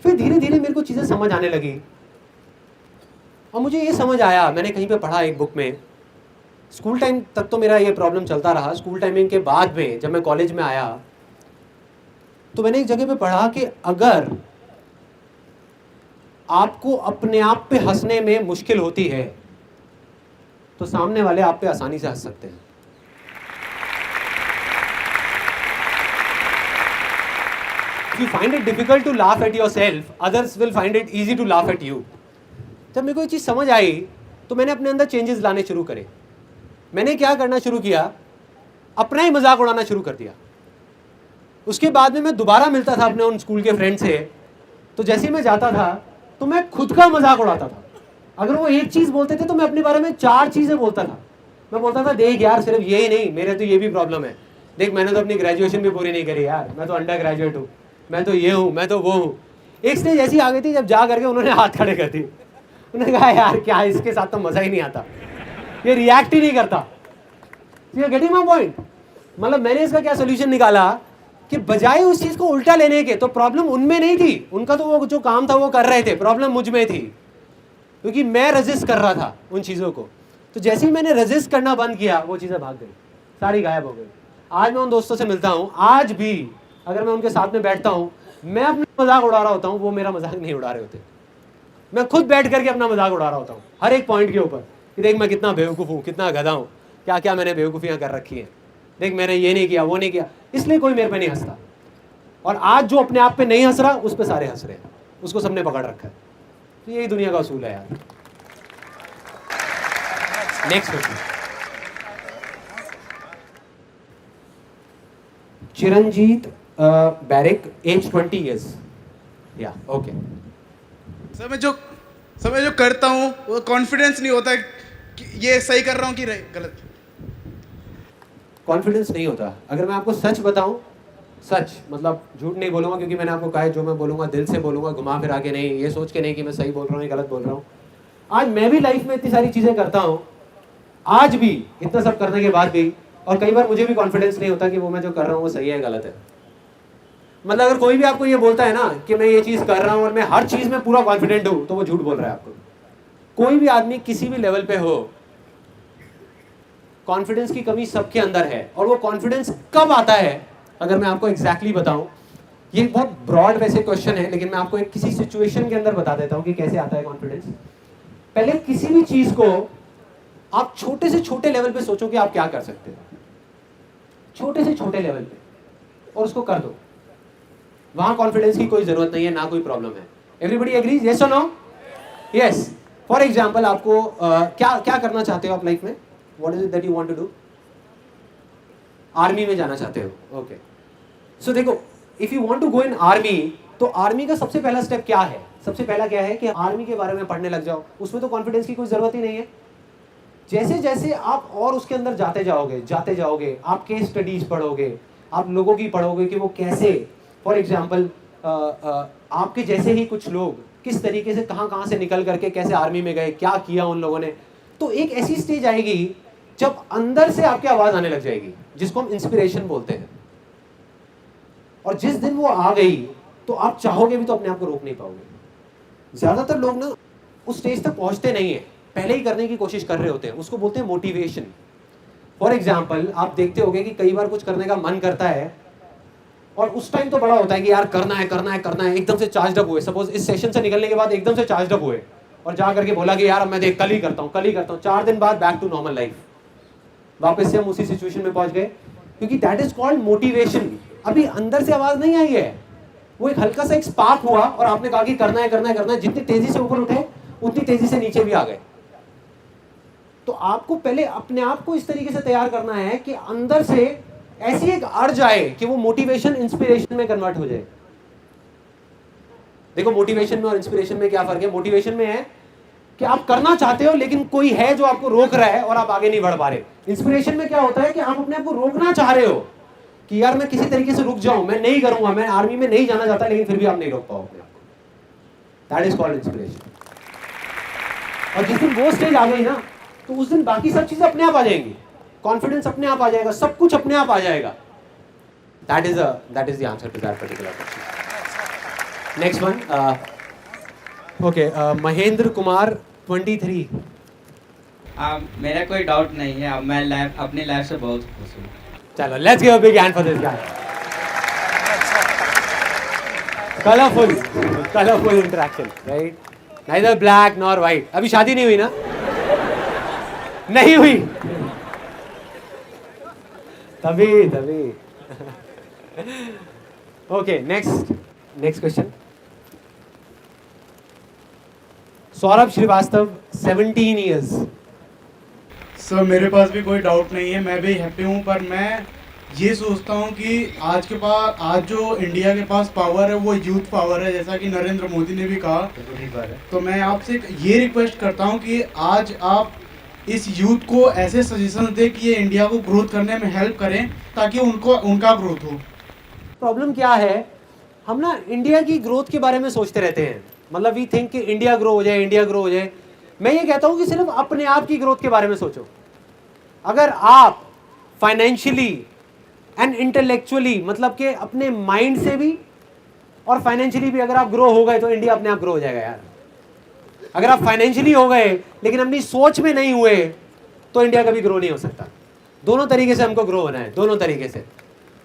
फिर धीरे धीरे मेरे को चीज़ें समझ आने लगी, और मुझे ये समझ आया, मैंने कहीं पे पढ़ा एक बुक में। स्कूल टाइम तक तो मेरा ये प्रॉब्लम चलता रहा। स्कूल टाइमिंग के बाद में जब मैं कॉलेज में आया तो मैंने एक जगह पे पढ़ा कि अगर आपको अपने आप पे हंसने में मुश्किल होती है तो सामने वाले आप पे आसानी से हंस सकते हैं। If you find it difficult to laugh at yourself, others will find it easy to laugh at you. जब मेरे को ये चीज़ समझ आई तो मैंने अपने अंदर चेंजेस लाने शुरू करे। मैंने क्या करना शुरू किया, अपना ही मजाक उड़ाना शुरू कर दिया। उसके बाद में मैं दोबारा मिलता था अपने उन स्कूल के फ्रेंड से, तो जैसे ही मैं जाता था तो मैं खुद का मजाक उड़ाता था। अगर वो एक चीज़ बोलते थे तो मैं अपने बारे में 4 चीज़ें बोलता था। मैं बोलता था देख यार सिर्फ यही नहीं, मेरे तो ये भी प्रॉब्लम है, देख मैंने तो अपनी ग्रेजुएशन भी पूरी नहीं करी यार, मैं तो अंडर ग्रेजुएट हूँ, मैं तो ये हूँ, मैं तो वो हूँ। एक स्टेज ऐसी आ गई थी जब जा करके उन्होंने हाथ खड़े कर दिए। उन्होंने कहा यार क्या इसके साथ तो मज़ा ही नहीं आता, ये रिएक्ट ही नहीं करता। You are getting my point? मतलब मैंने इसका क्या सोल्यूशन निकाला कि बजाय उस चीज़ को उल्टा लेने के, तो प्रॉब्लम उनमें नहीं थी, उनका तो वो जो काम था वो कर रहे थे, प्रॉब्लम मुझ में थी, क्योंकि मैं रेजिस्ट कर रहा था उन चीज़ों को। तो जैसे ही मैंने रेजिस्ट करना बंद किया वो चीज़ें भाग गई, सारी गायब हो गई। आज मैं उन दोस्तों से मिलता हूँ, आज भी अगर मैं उनके साथ में बैठता हूँ, मैं अपना मजाक उड़ा रहा होता हूँ, वो मेरा मजाक नहीं उड़ा रहे होते। मैं खुद बैठ करके अपना मजाक उड़ा रहा होता हूँ हर एक पॉइंट के ऊपर कि देख मैं कितना बेवकूफ़ हूँ, कितना गधा हूँ, क्या क्या मैंने बेवकूफ़ियाँ कर रखी हैं, देख मैंने ये नहीं किया, वो नहीं किया, इसलिए कोई मेरे पे नहीं हंसता। और आज जो अपने आप पे नहीं हंस रहा, उस पे सारे हंस रहे हैं, उसको सबने पकड़ रखा है। तो यही दुनिया का असूल है यार। Next question, Chiranjit Barik, age 20 years। या ओके। सर मैं जो करता हूँ वो कॉन्फिडेंस नहीं होता कि ये सही कर रहा हूँ कि गलत। कॉन्फिडेंस नहीं होता। अगर मैं आपको सच बताऊं, सच मतलब झूठ नहीं बोलूंगा, क्योंकि मैंने आपको कहा है जो मैं बोलूंगा दिल से बोलूंगा, घुमा फिरा के नहीं, ये सोच के नहीं कि मैं सही बोल रहा हूँ या गलत बोल रहा हूँ। आज मैं भी लाइफ में इतनी सारी चीज़ें करता हूँ, आज भी इतना सब करने के बाद भी, और कई बार मुझे भी कॉन्फिडेंस नहीं होता कि वो मैं जो कर रहा हूँ वो सही है गलत है। मतलब अगर कोई भी आपको ये बोलता है ना कि मैं ये चीज़ कर रहा हूँ और मैं हर चीज़ में पूरा कॉन्फिडेंट हूँ, तो वो झूठ बोल रहा है आपको। कोई भी आदमी किसी भी लेवल पे हो, कॉन्फिडेंस की कमी सबके अंदर है। और वो कॉन्फिडेंस कब आता है, अगर मैं आपको एग्जैक्टली बताऊं, ये बहुत ब्रॉड वैसे क्वेश्चन है, लेकिन मैं आपको एक किसी सिचुएशन के अंदर बता देता हूं कि कैसे आता है कॉन्फिडेंस। पहले किसी भी चीज को आप छोटे से छोटे लेवल पे सोचो कि आप क्या कर सकते हो, छोटे से छोटे लेवल पे, और उसको कर दो। वहां कॉन्फिडेंस की कोई जरूरत नहीं है, ना कोई प्रॉब्लम है। Everybody agrees? यस और नो? यस। फॉर एग्जाम्पल, आपको क्या करना चाहते हो आप लाइफ में? What is it that you want to do? Army में जाना चाहते हो, ओके। सो देखो, if you want to go in army, तो आर्मी का सबसे पहला स्टेप क्या है? सबसे पहला क्या है कि आर्मी के बारे में पढ़ने लग जाओ। उसमें तो कॉन्फिडेंस की कोई जरूरत ही नहीं है। जैसे जैसे आप और उसके अंदर जाते जाओगे, आप केस स्टडीज पढ़ोगे, आप लोगों की पढ़ोगे कि वो कैसे, फॉर एग्जाम्पल आपके जैसे ही कुछ लोग किस तरीके से कहाँ से निकल करके कैसे आर्मी में गए, क्या किया उन लोगों ने। तो एक ऐसी स्टेज आएगी जब अंदर से आपकी आवाज आने लग जाएगी, जिसको हम इंस्पिरेशन बोलते हैं। और जिस दिन वो आ गई तो आप चाहोगे भी तो अपने आप को रोक नहीं पाओगे। ज्यादातर लोग ना उस स्टेज तक पहुंचते नहीं है, पहले ही करने की कोशिश कर रहे होते हैं। उसको बोलते हैं मोटिवेशन। फॉर एग्जाम्पल, आप देखते होंगे कि कई बार कुछ करने का मन करता है और उस टाइम तो बड़ा होता है कि यार करना है, एकदम से चार्ज अप हुए। सपोज इस सेशन से निकलने के बाद एकदम से चार्ज अप हुए और जा करके बोला कि यार मैं देख कल ही करता हूँ। 4 दिन बाद बैक टू नॉर्मल लाइफ, वापस से हम उसी सिचुएशन में पहुंच गए, क्योंकि दैट इज कॉल्ड मोटिवेशन। अभी अंदर से आवाज नहीं आई है, वो एक हल्का सा एक स्पार्क हुआ और आपने कहा कि करना है। जितनी तेजी से ऊपर उठे उतनी तेजी से नीचे भी आ गए। तो आपको पहले अपने आप को इस तरीके से तैयार करना है कि अंदर से ऐसी एक अर्ज आए कि वो मोटिवेशन इंस्पिरेशन में कन्वर्ट हो जाए। देखो, मोटिवेशन में और इंस्पिरेशन में क्या फर्क है? मोटिवेशन में है कि आप करना चाहते हो लेकिन कोई है जो आपको रोक रहा है और आप आगे नहीं बढ़ पा रहे। इंस्पिरेशन में क्या होता है कि आप अपने आप को रोकना चाह रहे हो कि यार मैं किसी तरीके से रुक जाऊं, मैं नहीं करूंगा, मैं आर्मी में नहीं जाना चाहता, लेकिन फिर भी आप नहीं रोक पाओ अपने आप को। That is called inspiration. और जिस दिन वो स्टेज आ गई ना, तो उस दिन बाकी सब चीजें अपने आप आ जाएंगी। कॉन्फिडेंस अपने आप आ जाएगा, सब कुछ अपने आप आ जाएगा। That is the answer to that particular question. Next one, okay, Mahendra Kumar 23। मेरा कोई डाउट नहीं है, मैं अपनी लाइफ से बहुत खुश हूँ। चलो, let's give a big hand for this guy. Colourful interaction, right? Neither black nor white. अभी शादी नहीं हुई ना? नहीं हुई? तभी okay, next question. Saurabh Srivastava, 17 years। Sir मेरे पास भी कोई डाउट नहीं है, मैं भी हैप्पी हूँ, पर मैं ये सोचता हूँ कि आज जो इंडिया के पास पावर है वो यूथ पावर है, जैसा कि नरेंद्र मोदी ने भी कहा। तो मैं आपसे ये रिक्वेस्ट करता हूँ कि आज आप इस यूथ को ऐसे सजेशन दें कि ये इंडिया को ग्रोथ करने में हेल्प करें, ताकि उनका ग्रोथ हो। प्रॉब्लम क्या है, हम ना इंडिया की ग्रोथ के बारे में सोचते रहते हैं। मतलब वी थिंक कि इंडिया ग्रो हो जाए। मैं ये कहता हूं कि सिर्फ अपने आप की ग्रोथ के बारे में सोचो। अगर आप फाइनेंशियली एंड इंटेलेक्चुअली, मतलब कि अपने माइंड से भी और फाइनेंशियली भी अगर आप ग्रो हो गए, तो इंडिया अपने आप ग्रो हो जाएगा यार। अगर आप फाइनेंशियली हो गए लेकिन अपनी सोच में नहीं हुए, तो इंडिया कभी ग्रो नहीं हो सकता। दोनों तरीके से हमको ग्रो होना है, दोनों तरीके से,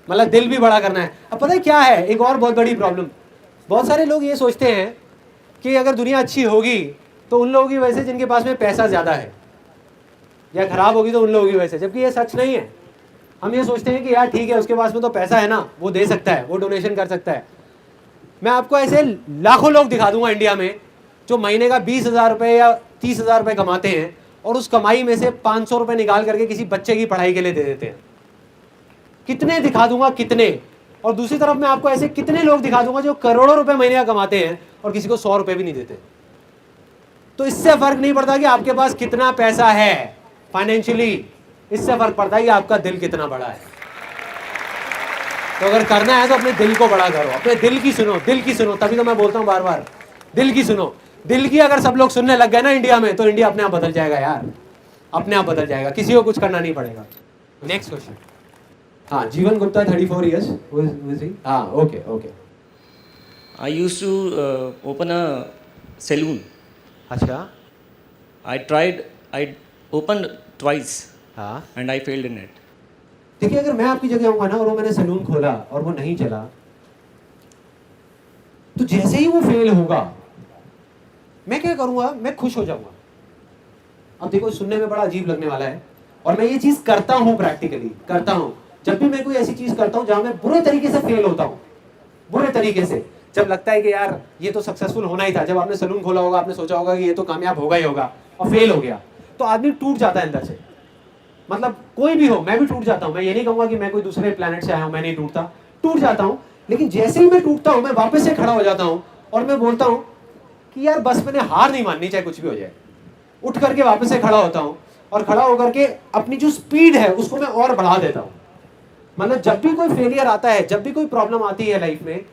मतलब दिल भी बड़ा करना है। अब पता है क्या है, एक और बहुत बड़ी प्रॉब्लम, बहुत सारे लोग ये सोचते हैं कि अगर दुनिया अच्छी होगी तो उन लोगों की वजह से जिनके पास में पैसा ज़्यादा है, या ख़राब होगी तो उन लोगों की वजह से, जबकि ये सच नहीं है। हम ये सोचते हैं कि यार ठीक है, उसके पास में तो पैसा है ना, वो दे सकता है, वो डोनेशन कर सकता है। मैं आपको ऐसे लाखों लोग दिखा दूंगा इंडिया में जो महीने का 20,000 रुपये या 30,000 रुपये कमाते हैं और उस कमाई में से 500 रुपये निकाल करके किसी बच्चे की पढ़ाई के लिए दे देते हैं। कितने दिखा दूंगा, कितने। और दूसरी तरफ मैं आपको ऐसे कितने लोग दिखा दूंगा जो करोड़ों रुपए महीने का कमाते हैं और किसी को 100 रुपये भी नहीं देते। तो इससे फर्क नहीं पड़ता कि आपके पास कितना पैसा है फाइनेंशियली, इससे फर्क पड़ता है कि आपका दिल कितना बड़ा है। तो अगर करना है तो अपने दिल को बड़ा करो, अपने दिल की सुनो, दिल की सुनो। तभी तो मैं बोलता हूँ बार बार, दिल की सुनो। दिल की अगर सब लोग सुनने लग गए ना इंडिया में, तो इंडिया अपने आप बदल जाएगा यार, अपने आप बदल जाएगा, किसी को कुछ करना नहीं पड़ेगा। Next question. हाँ, जीवन गुप्ता 34 years। हाँ, okay okay. I used to open a saloon. अच्छा, I opened twice हाँ, and I failed in it. देखिए अगर मैं आपकी जगह होऊंगा ना और वो मैंने सैलून खोला और वो नहीं चला, तो जैसे ही वो फेल होगा मैं क्या करूंगा, मैं खुश हो जाऊंगा। अब देखो सुनने में बड़ा अजीब लगने वाला है, और मैं ये चीज करता हूं, प्रैक्टिकली करता हूं। जब भी मैं कोई ऐसी चीज करता हूं जहां मैं बुरे तरीके से फेल होता हूं, बुरे तरीके से, जब लगता है कि यार ये तो सक्सेसफुल होना ही था, जब आपने सैलून खोला होगा आपने सोचा होगा कि ये तो कामयाब होगा ही होगा और फेल हो गया, तो आदमी टूट जाता है अंदर से। मतलब कोई भी हो, मैं भी टूट जाता हूं। मैं ये नहीं कहूंगा कि मैं कोई दूसरे प्लेनेट से आया हूं, मैं नहीं टूटता, टूट जाता हूं। लेकिन जैसे ही मैं टूटता हूं मैं वापस से खड़ा हो जाता हूं और मैं बोलता हूं कि यार बस मैंने हार नहीं माननी, चाहे कुछ भी हो जाए। उठ करके वापस से खड़ा होता हूं और खड़ा होकर के अपनी जो स्पीड है उसको मैं और बढ़ा देता हूं। मतलब जब भी कोई फेलियर आता है, जब भी कोई प्रॉब्लम आती है लाइफ में,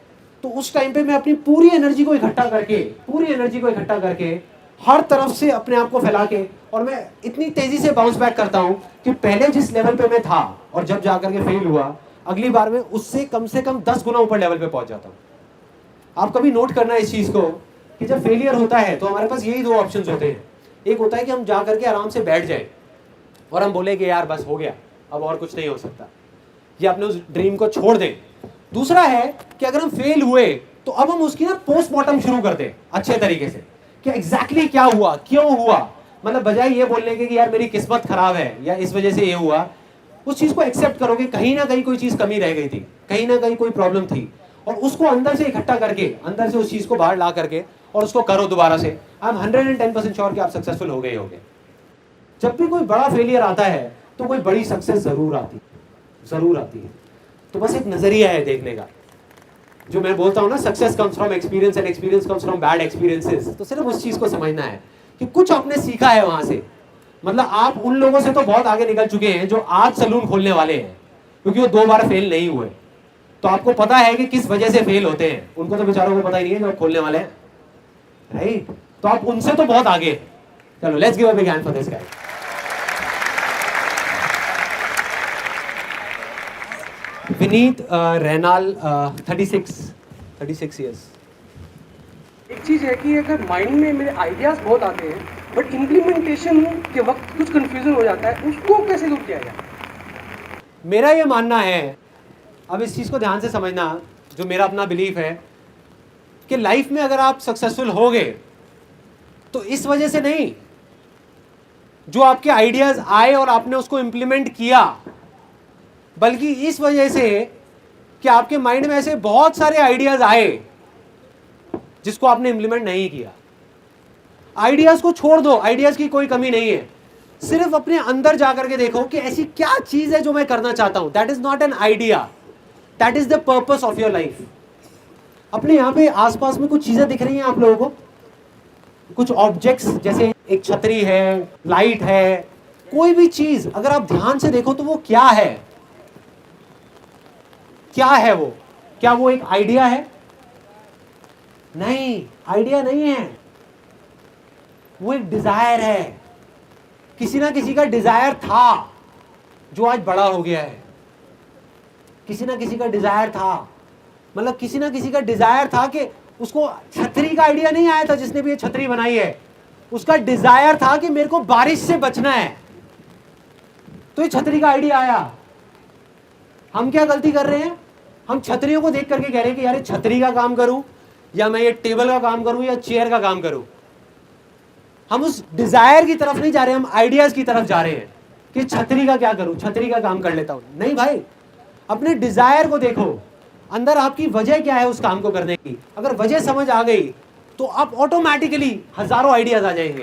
तो उस टाइम पे मैं अपनी पूरी एनर्जी को इकट्ठा करके हर तरफ से अपने आप को फैला के, और मैं इतनी तेजी से बाउंस बैक करता हूं कि पहले जिस लेवल पे मैं था और जब जाकर के फेल हुआ, अगली बार में उससे कम से कम 10 गुना ऊपर लेवल पे पहुंच जाता हूं। आप कभी नोट करना इस चीज को कि जब फेलियर होता है तो हमारे पास यही दो ऑप्शंस होते हैं। एक होता है कि हम जा करके आराम से बैठ जाए और हम बोले कि यार बस हो गया, अब और कुछ नहीं हो सकता, या अपने उस ड्रीम को छोड़ दें। दूसरा है कि अगर हम फेल हुए तो अब हम उसकी ना पोस्टमार्टम शुरू करते हैं अच्छे तरीके से, कि एग्जैक्टली क्या हुआ, क्यों हुआ। मतलब बजाय ये बोलने के कि यार मेरी किस्मत खराब है या इस वजह से ये हुआ, उस चीज को एक्सेप्ट करो कि कहीं ना कहीं कोई चीज कमी रह गई थी, कहीं ना कहीं कोई प्रॉब्लम थी, और उसको अंदर से इकट्ठा करके, अंदर से उस चीज को बाहर ला करके और उसको करो दोबारा से। आई एम 110% श्योर कि आप सक्सेसफुल हो गए होगे। जब भी कोई बड़ा फेलियर आता है तो कोई बड़ी सक्सेस जरूर आती है। तो बस एक नजरिया है देखने का, जो मैं बोलता हूँ ना, success comes from experience and experience comes from bad experiences. तो सिर्फ उस चीज को समझना है कि कुछ आपने सीखा है वहां से। मतलब आप उन लोगों से तो बहुत आगे निकल चुके हैं जो आज सैलून खोलने वाले हैं, क्योंकि वो 2 बार फेल नहीं हुए। तो आपको पता है कि किस वजह से फेल होते हैं, उनको तो बेचारों को पता ही नहीं है जो खोलने वाले हैं, राइट? तो आप उनसे तो बहुत आगे हैं। चलो, let's give a big hand for this guy. Vineet Rainal 36 years। एक चीज़ है कि अगर माइंड में मेरे आइडियाज़ बहुत आते हैं बट इम्प्लीमेंटेशन के वक्त कुछ कंफ्यूजन हो जाता है, उसको कैसे दूर किया जाए? मेरा ये मानना है, अब इस चीज़ को ध्यान से समझना, जो मेरा अपना बिलीफ है कि लाइफ में अगर आप सक्सेसफुल होगे तो इस वजह से नहीं, जो आपके आइडियाज़ आए और आपने उसको इम्प्लीमेंट किया, बल्कि इस वजह से कि आपके माइंड में ऐसे बहुत सारे आइडियाज़ आए जिसको आपने इम्प्लीमेंट नहीं किया। आइडियाज़ को छोड़ दो, आइडियाज़ की कोई कमी नहीं है, सिर्फ अपने अंदर जाकर के देखो कि ऐसी क्या चीज़ है जो मैं करना चाहता हूं। That is not an idea, that is the purpose of your life. अपने यहाँ पे आसपास में कुछ चीज़ें दिख रही हैं आप लोगों को, कुछ ऑब्जेक्ट्स, जैसे एक छतरी है, लाइट है, कोई भी चीज़ अगर आप ध्यान से देखो तो वो क्या है? क्या है वो? क्या वो एक आइडिया है? नहीं, आइडिया नहीं है, वो एक डिजायर है। किसी ना किसी का डिजायर था जो आज बड़ा हो गया है। किसी ना किसी का डिजायर था, मतलब किसी ना किसी का डिजायर था कि उसको छतरी का आइडिया नहीं आया था जिसने भी ये छतरी बनाई है, उसका डिजायर था कि मेरे को बारिश से बचना है, तो ये छतरी का आइडिया आया। हम क्या गलती कर रहे हैं, हम छतरियों को देख करके कह रहे हैं कि यार छतरी का काम करूं या मैं ये टेबल का काम करूं या चेयर का काम करूं। हम उस डिजायर की तरफ नहीं जा रहे, हम आइडियाज की तरफ जा रहे हैं कि छतरी का क्या करूं, छतरी का काम कर लेता हूं। नहीं भाई, अपने डिजायर को देखो, अंदर आपकी वजह क्या है उस काम को करने की। अगर वजह समझ आ गई तो आप ऑटोमेटिकली हजारों आइडियाज आ जाएंगे।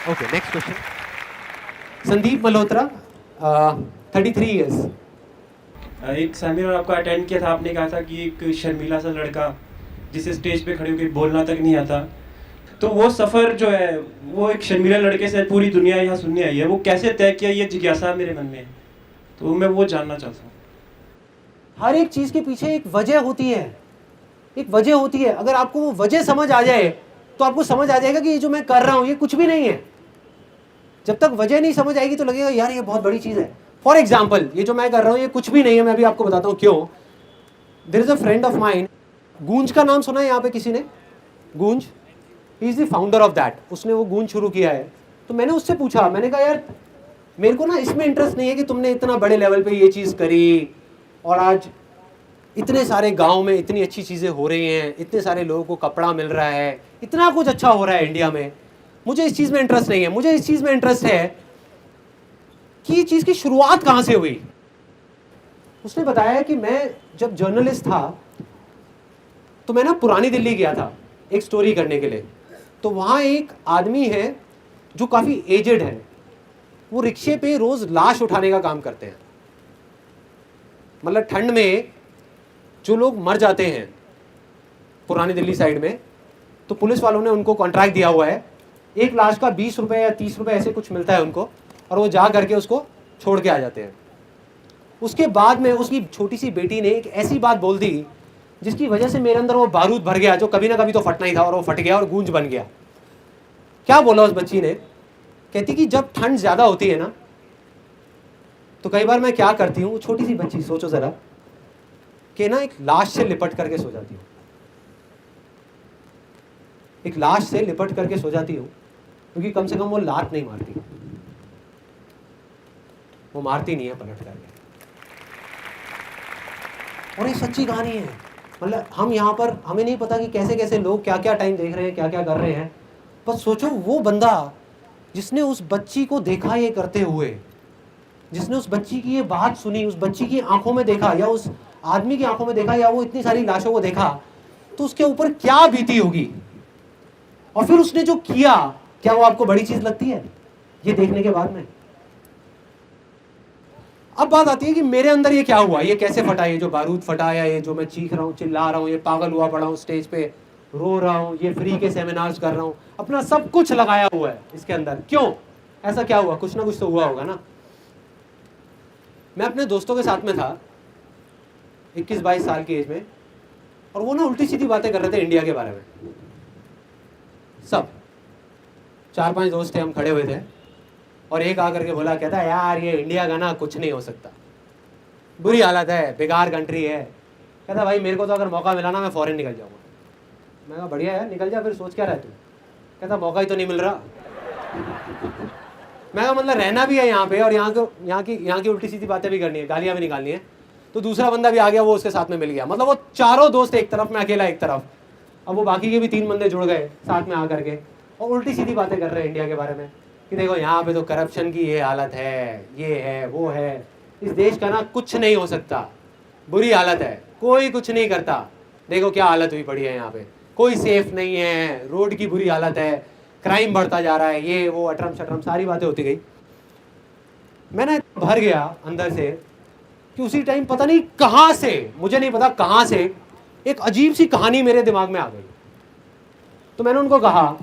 Okay, next question. Sandeep Malhotra, 33 years. एक सेमिनार आपका अटेंड किया था, आपने कहा था कि एक शर्मीला सा लड़का जिसे स्टेज पे खड़े होकर बोलना तक नहीं आता, तो वो सफ़र जो है वो एक शर्मीला लड़के से पूरी दुनिया यहाँ सुनने आई है, वो कैसे तय किया, ये जिज्ञासा मेरे मन में है, तो मैं वो जानना चाहता हूँ। हर एक चीज के पीछे एक वजह होती है, एक वजह होती है। अगर आपको वो वजह समझ आ जाए तो आपको समझ आ जाएगा कि ये जो मैं कर रहा हूँ ये कुछ भी नहीं है। जब तक वजह नहीं समझ आएगी तो लगेगा यार ये बहुत बड़ी चीज है। फॉर एग्जाम्पल, ये जो मैं कर रहा हूँ ये कुछ भी नहीं है, मैं अभी आपको बताता हूँ क्यों। There is a friend of mine, Goonj का नाम सुना है यहाँ पे किसी ने? गूंज, he is the founder of that. उसने वो गूंज शुरू किया है। तो मैंने उससे पूछा, मैंने कहा यार मेरे को ना इसमें इंटरेस्ट नहीं है कि तुमने इतना बड़े लेवल पे ये चीज़ करी और आज इतने सारे गांव में इतनी अच्छी चीज़ें हो रही हैं, इतने सारे लोगों को कपड़ा मिल रहा है, इतना कुछ अच्छा हो रहा है इंडिया में। मुझे इस चीज़ में इंटरेस्ट नहीं है। मुझे इस चीज़ में इंटरेस्ट है कि ये चीज़ की शुरुआत कहाँ से हुई। उसने बताया कि मैं जब जर्नलिस्ट था तो मैं ना पुरानी दिल्ली गया था एक स्टोरी करने के लिए। तो वहाँ एक आदमी है जो काफ़ी एजेड है, वो रिक्शे पे रोज़ लाश उठाने का काम करते हैं। मतलब ठंड में जो लोग मर जाते हैं पुरानी दिल्ली साइड में, तो पुलिस वालों ने उनको कॉन्ट्रैक्ट दिया हुआ है, एक लाश का 20 रुपये या 30 रुपये ऐसे कुछ मिलता है उनको, और वो जा करके उसको छोड़ के आ जाते हैं। उसके बाद में उसकी छोटी सी बेटी ने एक ऐसी बात बोल दी जिसकी वजह से मेरे अंदर वो बारूद भर गया जो कभी ना कभी तो फटना ही था, और वो फट गया और गूंज बन गया। क्या बोला उस बच्ची ने? कहती कि जब ठंड ज़्यादा होती है ना तो कई बार मैं क्या करती हूँ, छोटी सी बच्ची, सोचो ज़रा, कि ना एक लाश से लिपट करके सो जाती हूँ। एक लाश से लिपट करके सो जाती हूँ क्योंकि कम से कम वो लात नहीं मारती, वो मारती नहीं है पलट करके। और ये सच्ची कहानी है। मतलब हम यहाँ पर, हमें नहीं पता कि कैसे कैसे लोग क्या क्या टाइम देख रहे हैं, क्या क्या कर रहे हैं। बस सोचो वो बंदा जिसने उस बच्ची को देखा ये करते हुए, जिसने उस बच्ची की ये बात सुनी, उस बच्ची की आंखों में देखा या उस आदमी की आंखों में देखा या वो इतनी सारी लाशों को देखा, तो उसके ऊपर क्या बीती होगी। और फिर उसने जो किया, क्या वो आपको बड़ी चीज लगती है ये देखने के बाद में? अब बात आती है कि मेरे अंदर ये क्या हुआ, ये कैसे फटा, ये जो बारूद फटा, या ये जो मैं चीख रहा हूँ, चिल्ला रहा हूँ, ये पागल हुआ पड़ा हूँ, स्टेज पे रो रहा हूँ, ये फ्री के सेमिनार्स कर रहा हूँ, अपना सब कुछ लगाया हुआ है इसके अंदर। क्यों ऐसा क्या हुआ? कुछ ना कुछ तो हुआ होगा ना। मैं अपने दोस्तों के साथ में था 21-22 साल की एज में, और वो ना उल्टी सीधी बातें कर रहे थे इंडिया के बारे में। सब 4-5 दोस्त थे, हम खड़े हुए थे, और एक आकर के बोला, कहता यार ये इंडिया का ना कुछ नहीं हो सकता, बुरी हालत है, बेकार कंट्री है। कहता भाई मेरे को तो अगर मौका मिला ना मैं फॉरेन निकल जाऊंगा। मैं कहा बढ़िया है, निकल जा, फिर सोच क्या रहा है तू? कहता मौका ही तो नहीं मिल रहा। मैं कहा मतलब रहना भी है यहाँ पे, और यहाँ की उल्टी सीधी बातें भी करनी है, गालियाँ भी निकालनी है। तो दूसरा बंदा भी आ गया, वो उसके साथ में मिल गया। मतलब वो चारों दोस्त एक तरफ, मैं अकेला एक तरफ। अब वो बाकी के भी 3 बंदे जुड़ गए साथ में आकर के, और उल्टी सीधी बातें कर रहे हैं इंडिया के बारे में कि देखो यहाँ पे तो करप्शन की ये हालत है, ये है, वो है, इस देश का ना कुछ नहीं हो सकता, बुरी हालत है, कोई कुछ नहीं करता, देखो क्या हालत हुई पड़ी है यहाँ पे, कोई सेफ नहीं है, रोड की बुरी हालत है, क्राइम बढ़ता जा रहा है, ये वो अटरम शटरम सारी बातें होती गई। मैंने भर गया अंदर से कि उसी टाइम पता नहीं कहाँ से, मुझे नहीं पता कहाँ से, एक अजीब सी कहानी मेरे दिमाग में आ गई। तो मैंने उनको कहा,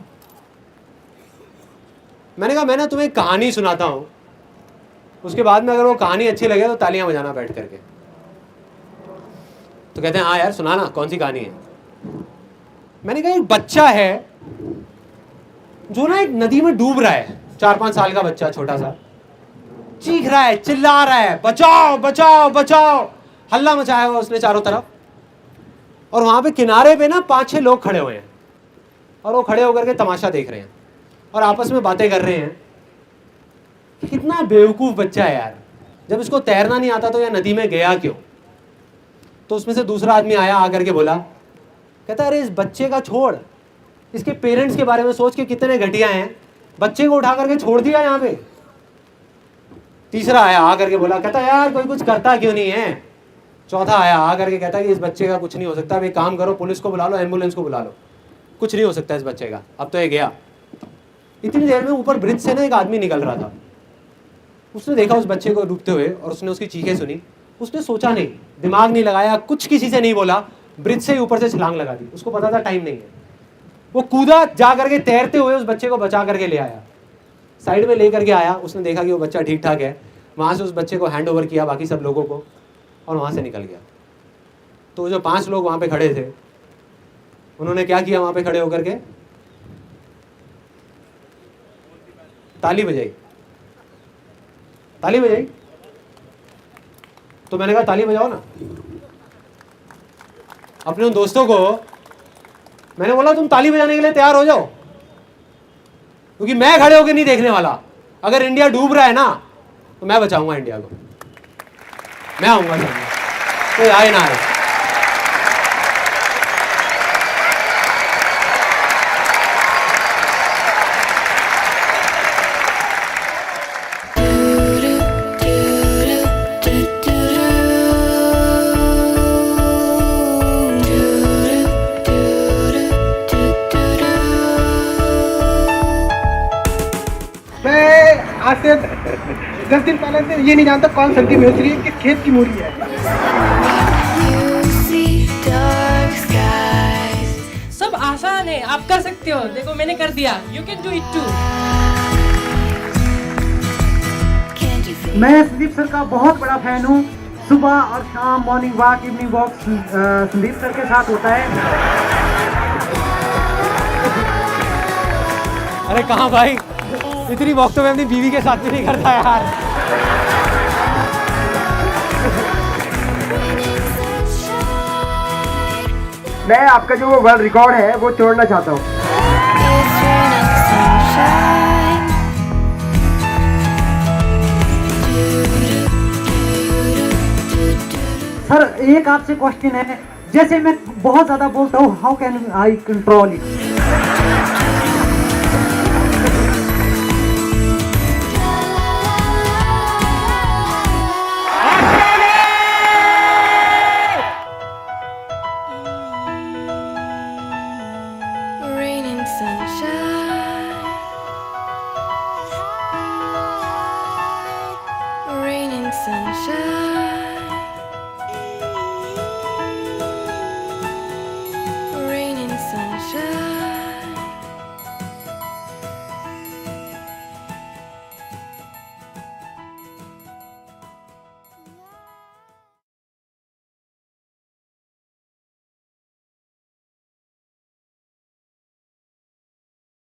मैंने कहा मैं ना तुम्हें एक कहानी सुनाता हूँ, उसके बाद में अगर वो कहानी अच्छी लगे तो तालियां बजाना बैठ करके। तो कहते हैं हाँ यार सुनाना, कौन सी कहानी है? मैंने कहा एक बच्चा है जो ना एक नदी में डूब रहा है, 4-5 साल का बच्चा, छोटा सा, चीख रहा है, चिल्ला रहा है, बचाओ बचाओ बचाओ, हल्ला मचाया हुआ उसने चारों तरफ। और वहां पे किनारे पे ना 5-6 लोग खड़े हुए हैं, और वो खड़े होकर के तमाशा देख रहे हैं और आपस में बातें कर रहे हैं कितना बेवकूफ़ बच्चा है यार, जब इसको तैरना नहीं आता तो यह नदी में गया क्यों? तो उसमें से दूसरा आदमी आया, आकर के बोला, कहता अरे इस बच्चे का छोड़, इसके पेरेंट्स के बारे में सोच के कितने घटिया हैं, बच्चे को उठा करके छोड़ दिया यहाँ पे। तीसरा आया, आकर के बोला, कहता यार कोई कुछ करता क्यों नहीं है। चौथा आया, आकर के कहता कि इस बच्चे का कुछ नहीं हो सकता, अब एक काम करो, पुलिस को बुला लो, एम्बुलेंस को बुला लो, कुछ नहीं हो सकता इस बच्चे का, अब तो ये गया। इतनी देर में ऊपर ब्रिज से ना एक आदमी निकल रहा था, उसने देखा उस बच्चे को डूबते हुए और उसने उसकी चीखें सुनी। उसने सोचा नहीं, दिमाग नहीं लगाया, कुछ किसी से नहीं बोला, ब्रिज से ही ऊपर से छलांग लगा दी। उसको पता था टाइम नहीं है, वो कूदा, जा करके तैरते हुए उस बच्चे को बचा करके ले आया, साइड में ले करके आया। उसने देखा कि वो बच्चा ठीक ठाक है, वहाँ से उस बच्चे को हैंड ओवर किया बाकी सब लोगों को और वहाँ से निकल गया। तो जो 5 लोग वहाँ पे खड़े थे, उन्होंने क्या किया, वहाँ पे खड़े होकर के ताली बजाई। ताली बजाई तो मैंने कहा ताली बजाओ ना। अपने उन दोस्तों को मैंने बोला तुम ताली बजाने के लिए तैयार हो जाओ, क्योंकि मैं खड़े होकर नहीं देखने वाला। अगर इंडिया डूब रहा है ना तो मैं बचाऊंगा इंडिया को, मैं आऊंगा सामने, कोई आए ना आए। आज से 10 दिन पहले से ये नहीं जानता कौन सब्जी बेच रही है, किस खेत की मूली है। सब आसान है, आप कर सकते हो। देखो मैंने कर दिया, you can do it too. मैं संदीप सर का बहुत बड़ा फैन हूँ। सुबह और शाम morning walk, evening walk Sandeep sir के साथ होता है। अरे कहाँ भाई, इतनी वॉक तो मैं अपनी बीवी के साथ भी नहीं करता यार। मैं आपका जो वो वर्ल्ड रिकॉर्ड है वो तोड़ना चाहता हूँ। सर एक आपसे क्वेश्चन है, जैसे मैं बहुत ज्यादा बोलता हूँ, how can I control it? Raining sunshine, raining sunshine.